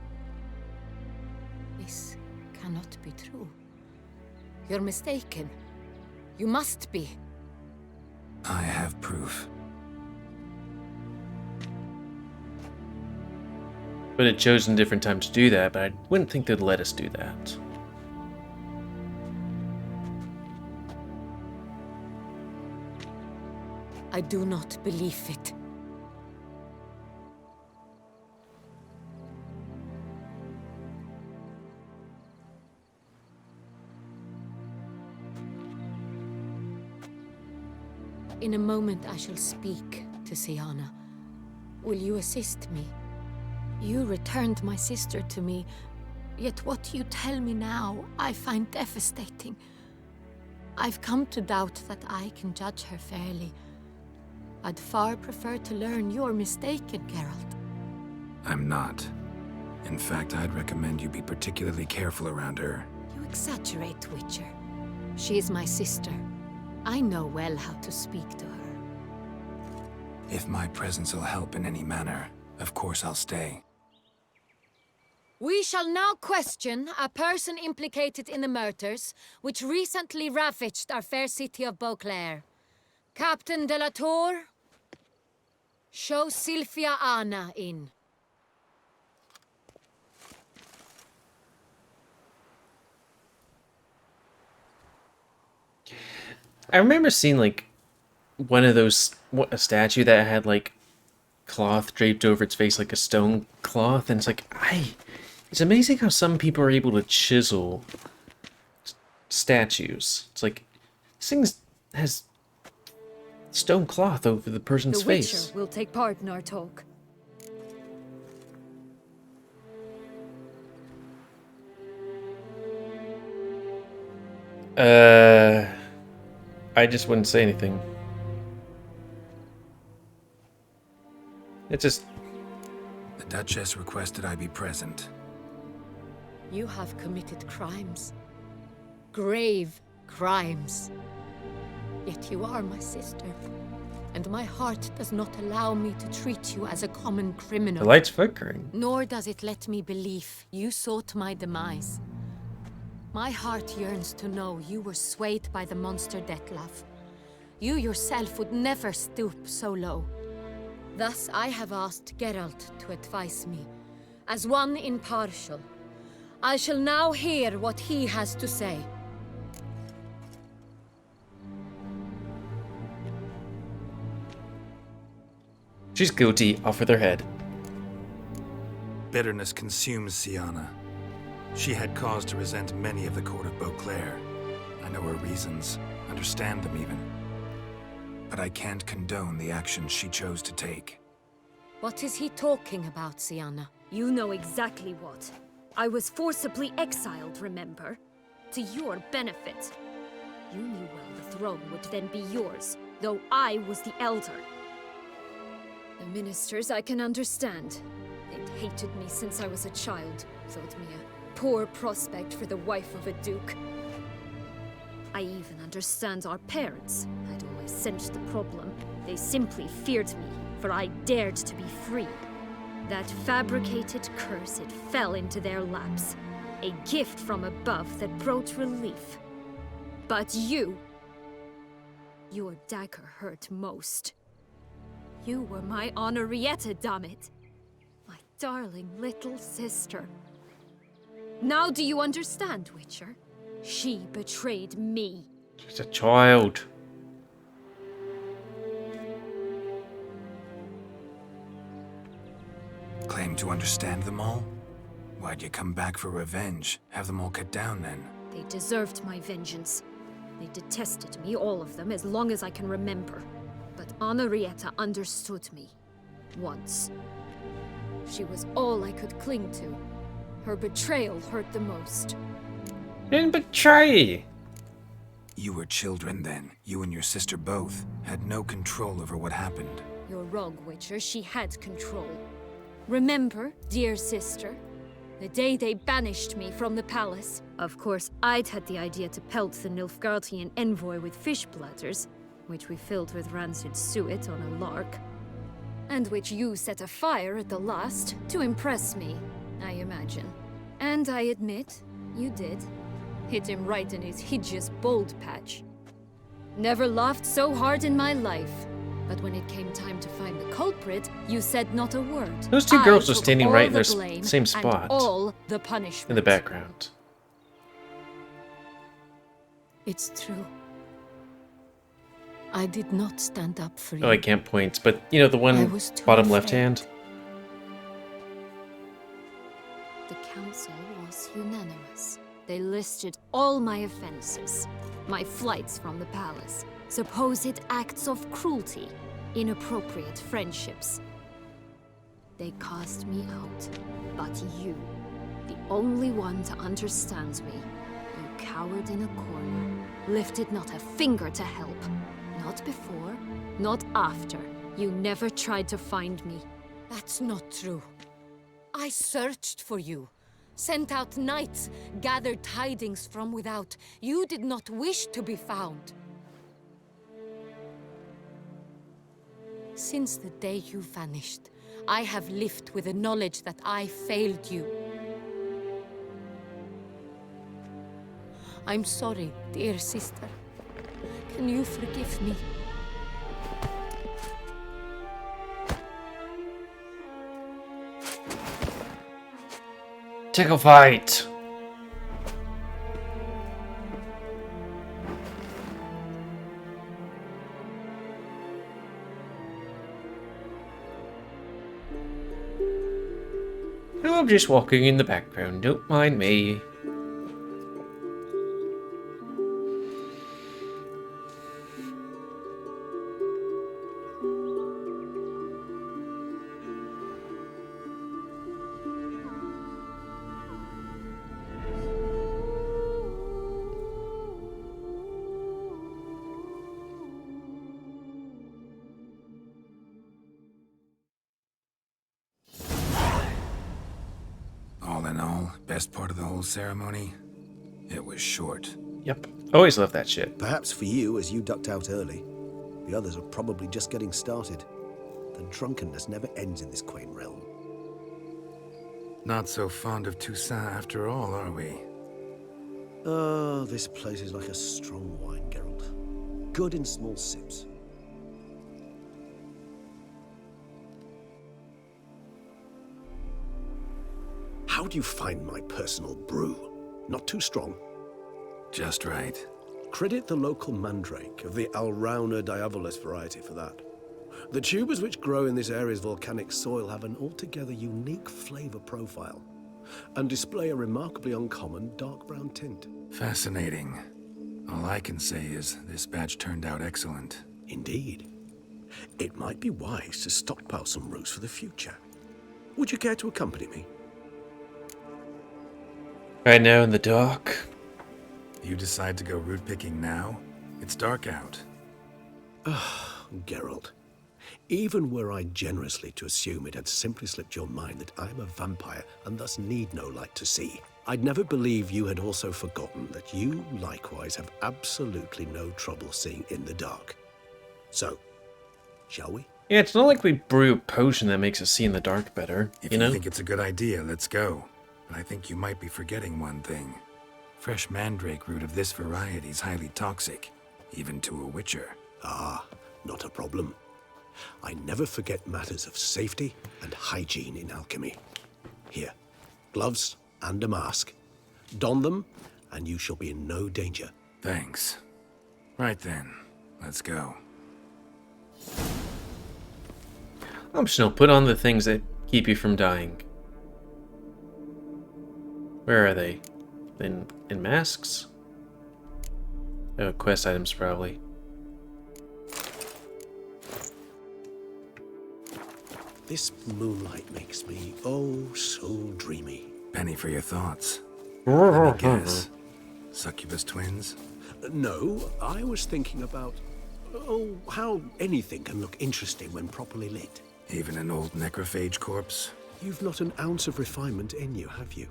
This cannot be true. You're mistaken. You must be.
I have proof.
But it chose a different time to do that, but I wouldn't think they'd let us do that.
I do not believe it. In a moment I shall speak to Sienna. Will you assist me? You returned my sister to me, yet what you tell me now I find devastating. I've come to doubt that I can judge her fairly. I'd far prefer to learn you're mistaken, Geralt.
I'm not. In fact, I'd recommend you be particularly careful around her.
You exaggerate, Witcher. She is my sister. I know well how to speak to her.
If my presence will help in any manner, of course I'll stay.
We shall now question a person implicated in the murders which recently ravaged our fair city of Beauclair. Captain de la Tour, show Sylvia Anna in.
I remember seeing, like, one of those, a statue that had like cloth draped over its face, like a stone cloth, and it's like, it's amazing how some people are able to chisel statues. It's like, this thing has stone cloth over the person's face.
The Witcher will take part in our talk.
I just wouldn't say anything. It just...
The Duchess requested I be present.
You have committed crimes. Grave crimes. Yet you are my sister. And my heart does not allow me to treat you as a common criminal.
The light's flickering.
Nor does it let me believe you sought my demise. My heart yearns to know you were swayed by the monster Dettlaff. You yourself would never stoop so low. Thus I have asked Geralt to advise me, as one impartial. I shall now hear what he has to say.
She's guilty, off with her head.
Bitterness consumes Siana. She had cause to resent many of the court of Beauclair. I know her reasons, understand them even. But I can't condone the actions she chose to take.
What is he talking about, Siana?
You know exactly what. I was forcibly exiled, remember? To your benefit. You knew well the throne would then be yours, though I was the elder. The ministers I can understand. They'd hated me since I was a child, thought me a poor prospect for the wife of a duke. I even understand our parents. I'd always sensed the problem. They simply feared me, for I dared to be free. That fabricated curse, it fell into their laps. A gift from above that brought relief. But you... your dagger hurt most. You were my Henrietta, dammit. My darling little sister. Now do you understand, Witcher? She betrayed me.
She's a child.
Claim to understand them all? Why'd you come back for revenge? Have them all cut down then?
They deserved my vengeance. They detested me, all of them, as long as I can remember. But Henrietta understood me. Once. She was all I could cling to. Her betrayal hurt the most.
Didn't betray.
You were children then. You and your sister both had no control over what happened.
You're wrong, Witcher. She had control. Remember, dear sister? The day they banished me from the palace. Of course, I'd had the idea to pelt the Nilfgaardian envoy with fish bladders, which we filled with rancid suet on a lark, and which you set afire at the last to impress me, I imagine. And I admit, you did. Hit him right in his hideous bald patch. Never laughed so hard in my life. But when it came time to find the culprit, you said not a word.
Those two girls
I
are
took
standing
all
right in
the
their
blame
same
and
spot.
all the punishment.
In the background.
It's true. I did not stand up for you.
Oh, I can't point, but you know the one bottom left hand?
The council was unanimous. They listed all my offenses. My flights from the palace. Supposed acts of cruelty. Inappropriate friendships. They cast me out. But you, the only one to understand me, you cowered in a corner, lifted not a finger to help. Not before, not after. You never tried to find me.
That's not true. I searched for you. Sent out knights, gathered tidings from without. You did not wish to be found. Since the day you vanished, I have lived with the knowledge that I failed you. I'm sorry, dear sister. Can you forgive me?
Tickle fight! I'm just walking in the background, don't mind me.
All in all, best part of the whole ceremony? It was short.
Yep, always love that shit.
Perhaps for you, as you ducked out early. The others are probably just getting started. The drunkenness never ends in this quaint realm.
Not so fond of Toussaint after all, are we?
Oh, this place is like a strong wine, Geralt. Good in small sips. How do you find my personal brew? Not too strong?
Just right.
Credit the local mandrake of the Alrauna diavolis variety for that. The tubers which grow in this area's volcanic soil have an altogether unique flavor profile and display a remarkably uncommon dark brown tint.
Fascinating. All I can say is this batch turned out excellent.
Indeed. It might be wise to stockpile some roots for the future. Would you care to accompany me?
Right now in the dark.
You decide to go root picking now? It's dark out.
Geralt, even were I generously to assume it had simply slipped your mind that I am a vampire and thus need no light to see, I'd never believe you had also forgotten that you likewise have absolutely no trouble seeing in the dark. So, shall we?
Yeah, it's not like we brew a potion that makes us see in the dark better,
If
you know?
think it's a good idea, let's go. But I think you might be forgetting one thing. Fresh mandrake root of this variety is highly toxic, even to a witcher.
Ah, not a problem. I never forget matters of safety and hygiene in alchemy. Here, gloves and a mask. Don them, and you shall be in no danger.
Thanks. Right then, let's go.
Optional, put on the things that keep you from dying. Where are they? In masks? Oh, quest items probably.
This moonlight makes me, oh, so dreamy.
Penny for your thoughts. Let me guess. Succubus twins?
No, I was thinking about, oh, how anything can look interesting when properly lit.
Even an old necrophage corpse?
You've not an ounce of refinement in you, have you?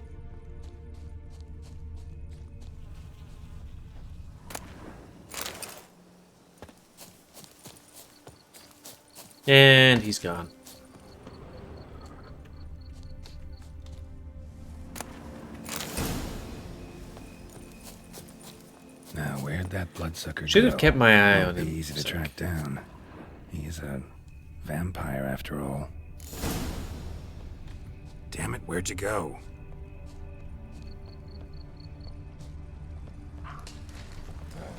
And he's gone.
Now, where'd that bloodsucker
Should
go?
have kept my eye on
Won't be
him.
easy to track down. He is a vampire after all. Damn it, where'd you go?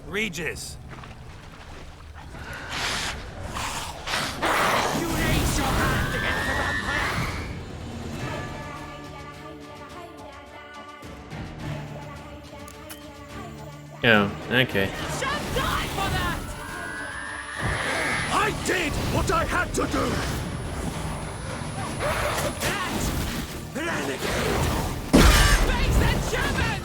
Regis!
You raise your hand against the vampire!
Oh, okay.
Shall die for that!
I did what I had to do!
That renegade! Face and Sherman!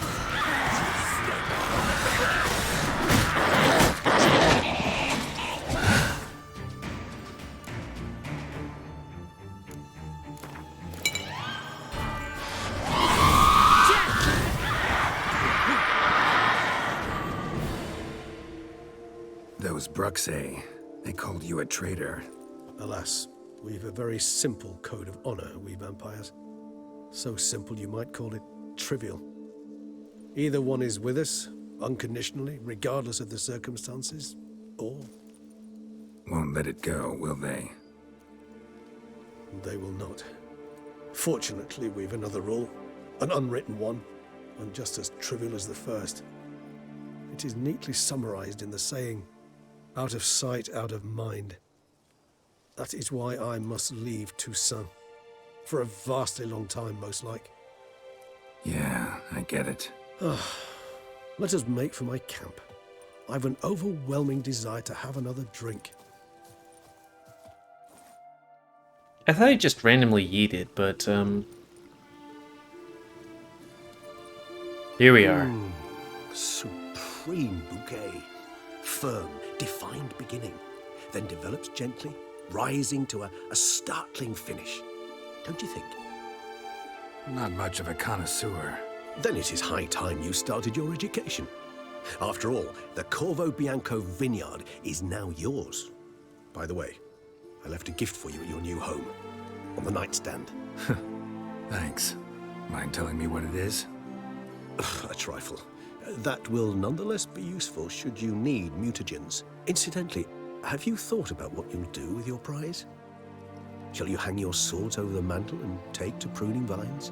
Those Bruxay, they called you a traitor.
Alas, we've a very simple code of honor, we vampires. So simple you might call it trivial. Either one is with us, unconditionally, regardless of the circumstances, or
Won't let it go, will they?
they will not. Fortunately, we've another rule, an unwritten one, and just as trivial as the first. It is neatly summarized in the saying, out of sight, out of mind. That is why I must leave Toussaint. For a vastly long time, most like.
Yeah, I get it.
Let us make for my camp. I've an overwhelming desire to have another drink.
I thought I just randomly yeeted, but, here we are.
Supreme bouquet. Firm, defined beginning. Then develops gently, rising to a startling finish. Don't you think?
Not much of a connoisseur.
Then it is high time you started your education. After all, the Corvo Bianco vineyard is now yours. By the way, I left a gift for you at your new home. On the nightstand.
Thanks. Mind telling me what it is?
A trifle. That will nonetheless be useful should you need mutagens. Incidentally, have you thought about what you'll do with your prize? Shall you hang your swords over the mantle and take to pruning vines?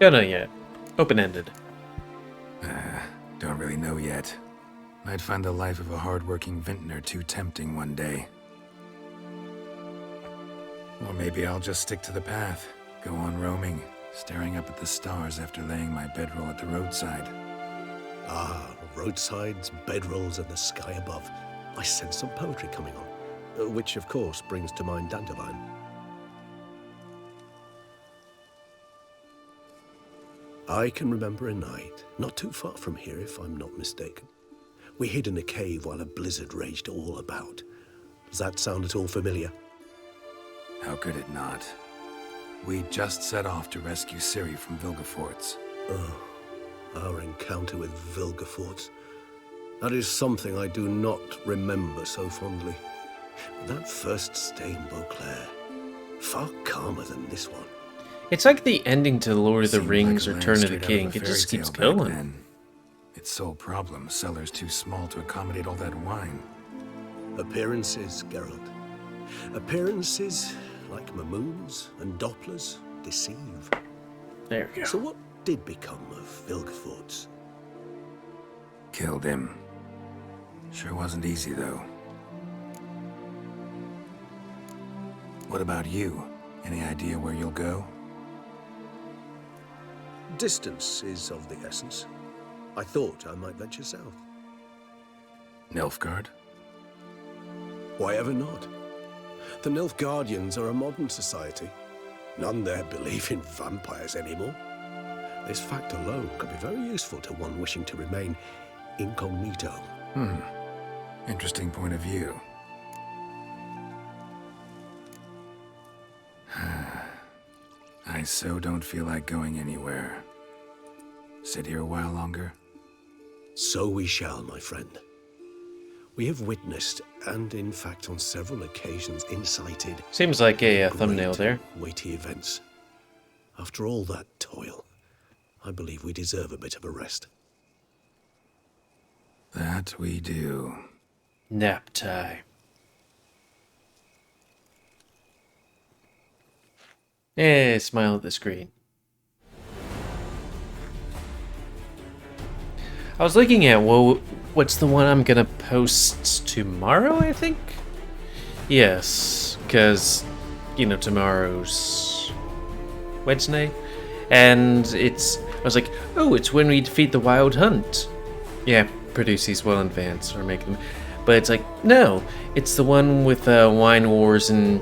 Don't know yet. Open-ended.
Don't really know yet. Might find the life of a hard-working vintner too tempting one day. Or maybe I'll just stick to the path, go on roaming, staring up at the stars after laying my bedroll at the roadside.
Ah, roadsides, bedrolls, and the sky above. I sense some poetry coming on, which of course brings to mind Dandelion. I can remember a night, not too far from here if I'm not mistaken. We hid in a cave while a blizzard raged all about. Does that sound at all familiar?
How could it not? We just set off to rescue Ciri from Vilgefortz.
Oh, our encounter with Vilgefortz. That is something I do not remember so fondly. That first stay in Beauclair, far calmer than this one.
It's like the ending to Lord of the
Seemed
Rings,
like a
Return
land
of the
straight out
King.
a
It
fairy
just keeps
tale back
going.
then. Its sole problem, cellars too small to accommodate all that wine.
Appearances, Geralt. Appearances, like Mamoons and Dopplers, deceive.
There we go.
So what did become of Vilgefortz?
Killed him. Sure wasn't easy, though. What about you? Any idea where you'll go?
Distance is of the essence. I thought I might venture south.
Nilfgaard?
Why ever not? The Nilfgaardians are a modern society. None there believe in vampires anymore. This fact alone could be very useful to one wishing to remain incognito.
Interesting point of view. I so don't feel like going anywhere. Sit here a while longer?
So we shall, my friend. We have witnessed, and in fact on several occasions incited...
Seems like a thumbnail there.
...weighty events. After all that toil, I believe we deserve a bit of a rest.
That we do.
Nap time. Smile at the screen. I was looking at, well, what's the one I'm gonna post tomorrow, I think? Yes, because, you know, tomorrow's Wednesday. And I was like, oh, it's when we defeat the Wild Hunt. Yeah, produce these well in advance, or make them. But it's like, no, it's the one with Wine Wars and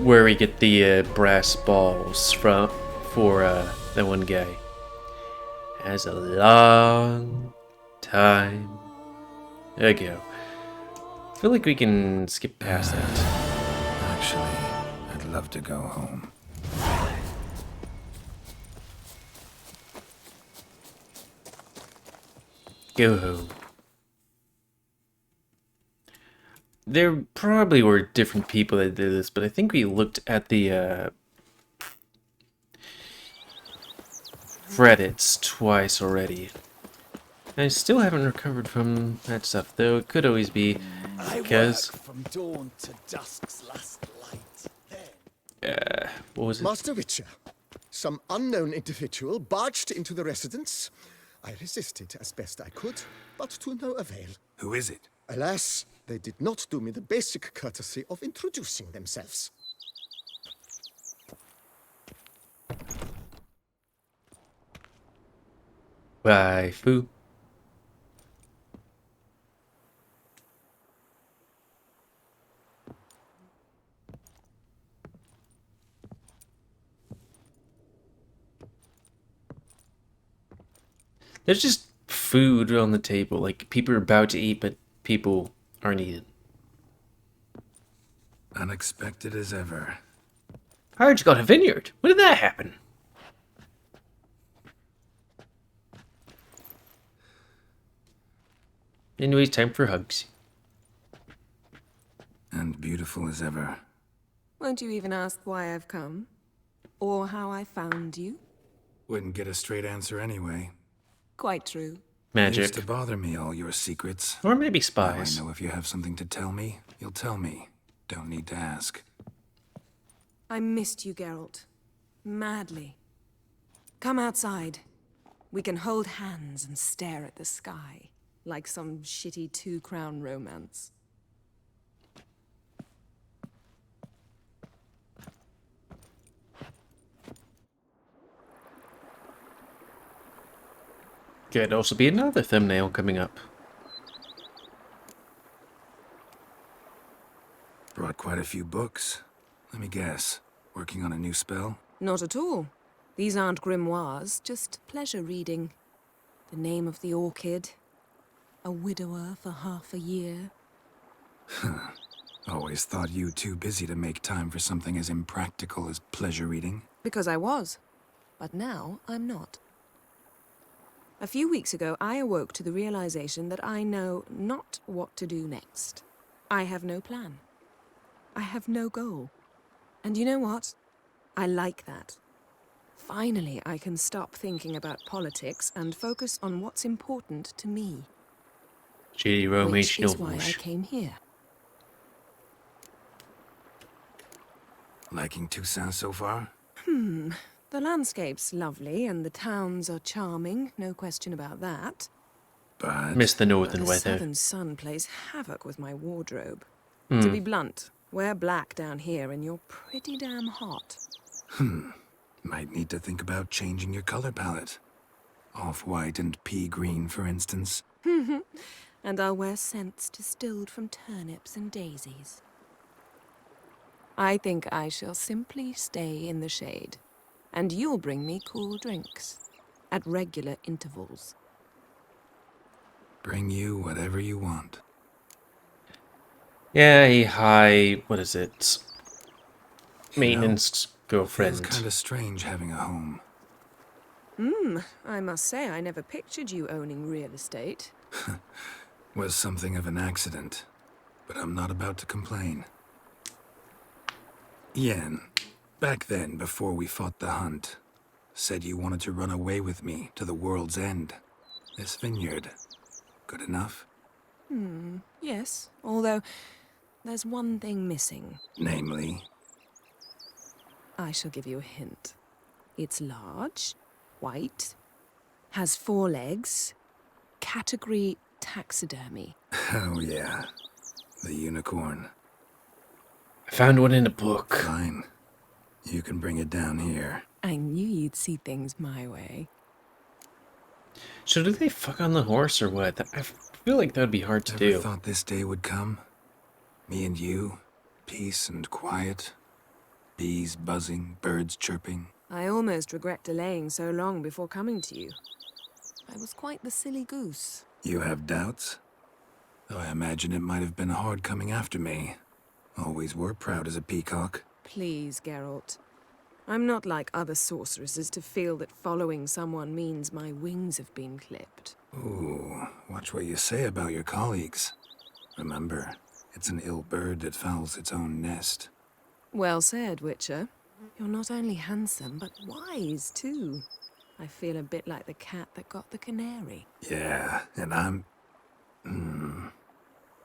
where we get the brass balls for that one guy. As a long time ago. I feel like we can skip past that.
Actually, I'd love to go home.
Go home. There probably were different people that did this, but I think we looked at the credits twice already. I still haven't recovered from that stuff, though it could always be because...
I work from dawn to dusk's last light.
what was it?
Master Witcher, some unknown individual barged into the residence. I resisted as best I could, but to no avail.
Who is it?
Alas, They did not do me the basic courtesy of introducing themselves.
Waifu. There's just food on the table. Like, people are about to eat, but people aren't eating.
Unexpected as ever.
I heard you got a vineyard. When did that happen? Anyways, time for hugs.
And beautiful as ever.
Won't you even ask why I've come? Or how I found you?
Wouldn't get a straight answer anyway.
Quite true.
Magic.
Used to bother me, all your secrets.
Or maybe
Now
spies.
I know if you have something to tell me, you'll tell me. Don't need to ask.
I missed you, Geralt. Madly. Come outside. We can hold hands and stare at the sky, like some shitty two-crown romance.
Could also be another thumbnail coming up.
Brought quite a few books. Let me guess. Working on a new spell?
Not at all. These aren't grimoires, just pleasure reading. The Name of the Orchid. A widower for half a year.
Always thought you too busy to make time for something as impractical as pleasure reading.
Because I was. But now I'm not. A few weeks ago, I awoke to the realization that I know not what to do next. I have no plan. I have no goal. And you know what? I like that. Finally, I can stop thinking about politics and focus on what's important to me.
Shitty
Which
romance
is why I
novels.
came here.
Liking Toussaint so far?
The landscape's lovely and the towns are charming, no question about that.
But
Miss the northern
The
weather.
southern sun plays havoc with my wardrobe. To be blunt, wear black down here and you're pretty damn hot.
might need to think about changing your color palette. Off-white and pea green, for instance.
And I'll wear scents distilled from turnips and daisies. I think I shall simply stay in the shade. And you'll bring me cool drinks. At regular intervals.
Bring you whatever you want.
Yeah, a high, what is it? Maintenance
Feels
girlfriend.
kind of strange having a home.
I must say I never pictured you owning real estate.
Was something of an accident. But I'm not about to complain. Yen, back then, before we fought the hunt, said you wanted to run away with me to the world's end. This vineyard, good enough?
Yes, although there's one thing missing.
Namely,
I shall give you a hint. It's large, white, has 4 legs, category taxidermy.
oh yeah, the unicorn.
I found one in a book.
Fine. You can bring it down here.
I knew you'd see things my way.
So do they fuck on the horse or what? I feel like that would be hard to
Ever
do.
thought this day would come? Me and you, peace and quiet. Bees buzzing, birds chirping.
I almost regret delaying so long before coming to you. I was quite the silly goose.
You have doubts? Though I imagine it might have been hard coming after me. Always were proud as a peacock.
Please, Geralt. I'm not like other sorceresses to feel that following someone means my wings have been clipped.
Ooh, watch what you say about your colleagues. Remember, it's an ill bird that fouls its own nest.
Well said, Witcher. You're not only handsome, but wise, too. I feel a bit like the cat that got the canary.
Yeah, and I'm...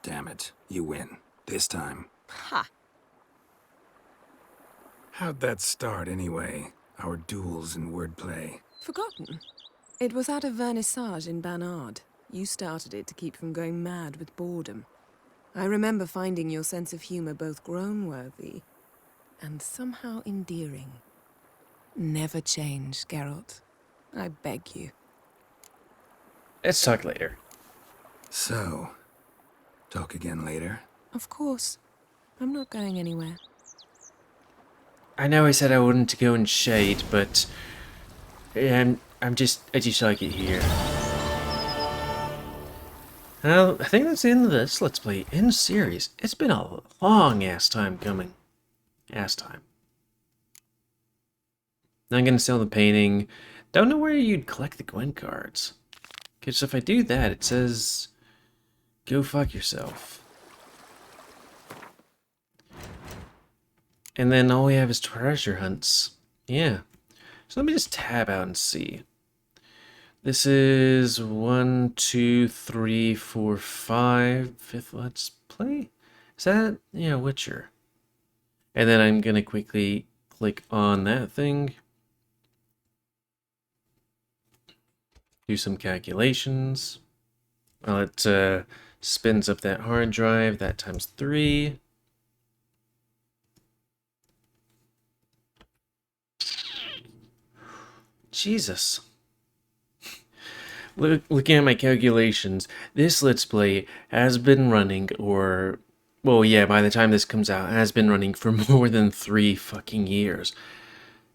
Damn it, you win. This time.
Ha!
How'd that start, anyway? Our duels in wordplay.
Forgotten. It was at a vernissage in Banard. You started it to keep from going mad with boredom. I remember finding your sense of humor both groan-worthy and somehow endearing. Never change, Geralt. I beg you.
Let's talk later.
So, talk again later?
Of course. I'm not going anywhere.
I know I said I wouldn't go in shade, but I just like it here. Well, I think that's the end of this Let's Play in series. It's been a long ass time coming. Time. Now I'm gonna sell the painting. Don't know where you'd collect the Gwent cards. Because if I do that, it says, go fuck yourself. And then all we have is treasure hunts. Yeah. So let me just tab out and see. This is 1, 2, 3, 4, 5. Fifth Let's Play? Is that? Yeah, Witcher. And then I'm going to quickly click on that thing. Do some calculations. Well, it spins up that hard drive. That times 3. Jesus. Looking at my calculations, this Let's Play has been running, or... Well, yeah, by the time this comes out, has been running for more than 3 fucking years.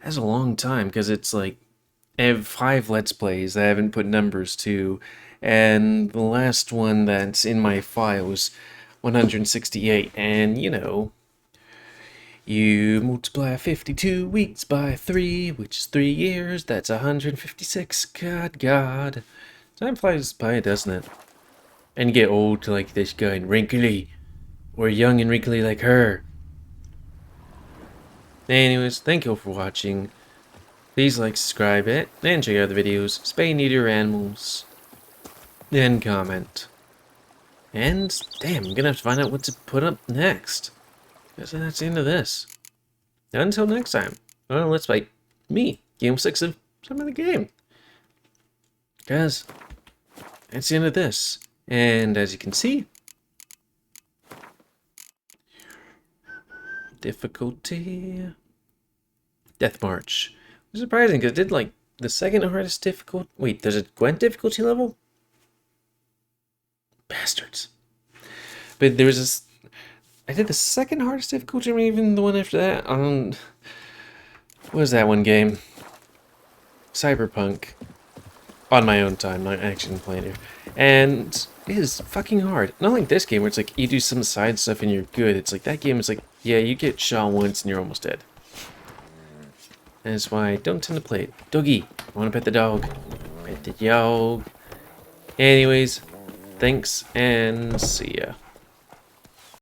That's a long time, because it's like... I have 5 Let's Plays that I haven't put numbers to, and the last one that's in my file was 168, and, you know... You multiply 52 weeks by 3, which is 3 years, that's 156, God. Time flies by, doesn't it? And you get old like this guy and wrinkly, or young and wrinkly like her. Anyways, thank you all for watching. Please like, subscribe it, and check out the videos, spay and neuter your animals, and comment. And, damn, I'm gonna have to find out what to put up next. Guess that's the end of this. Until next time, well, let's play me, GamerWolfSix of some other game. Guys, that's the end of this. And as you can see, difficulty, Death March. It was surprising because it did like the second hardest difficult. Wait, there's a Gwent difficulty level? Bastards. But there was this. I did the second hardest difficulty, or even the one after that. What was that one game? Cyberpunk. On my own time, not actually playing it. And it is fucking hard. Not like this game where it's like you do some side stuff and you're good. It's like that game is like, yeah, you get shot once and you're almost dead. And that's why I don't tend to play it. Doggy, wanna pet the dog? Pet the dog. Anyways, thanks and see ya.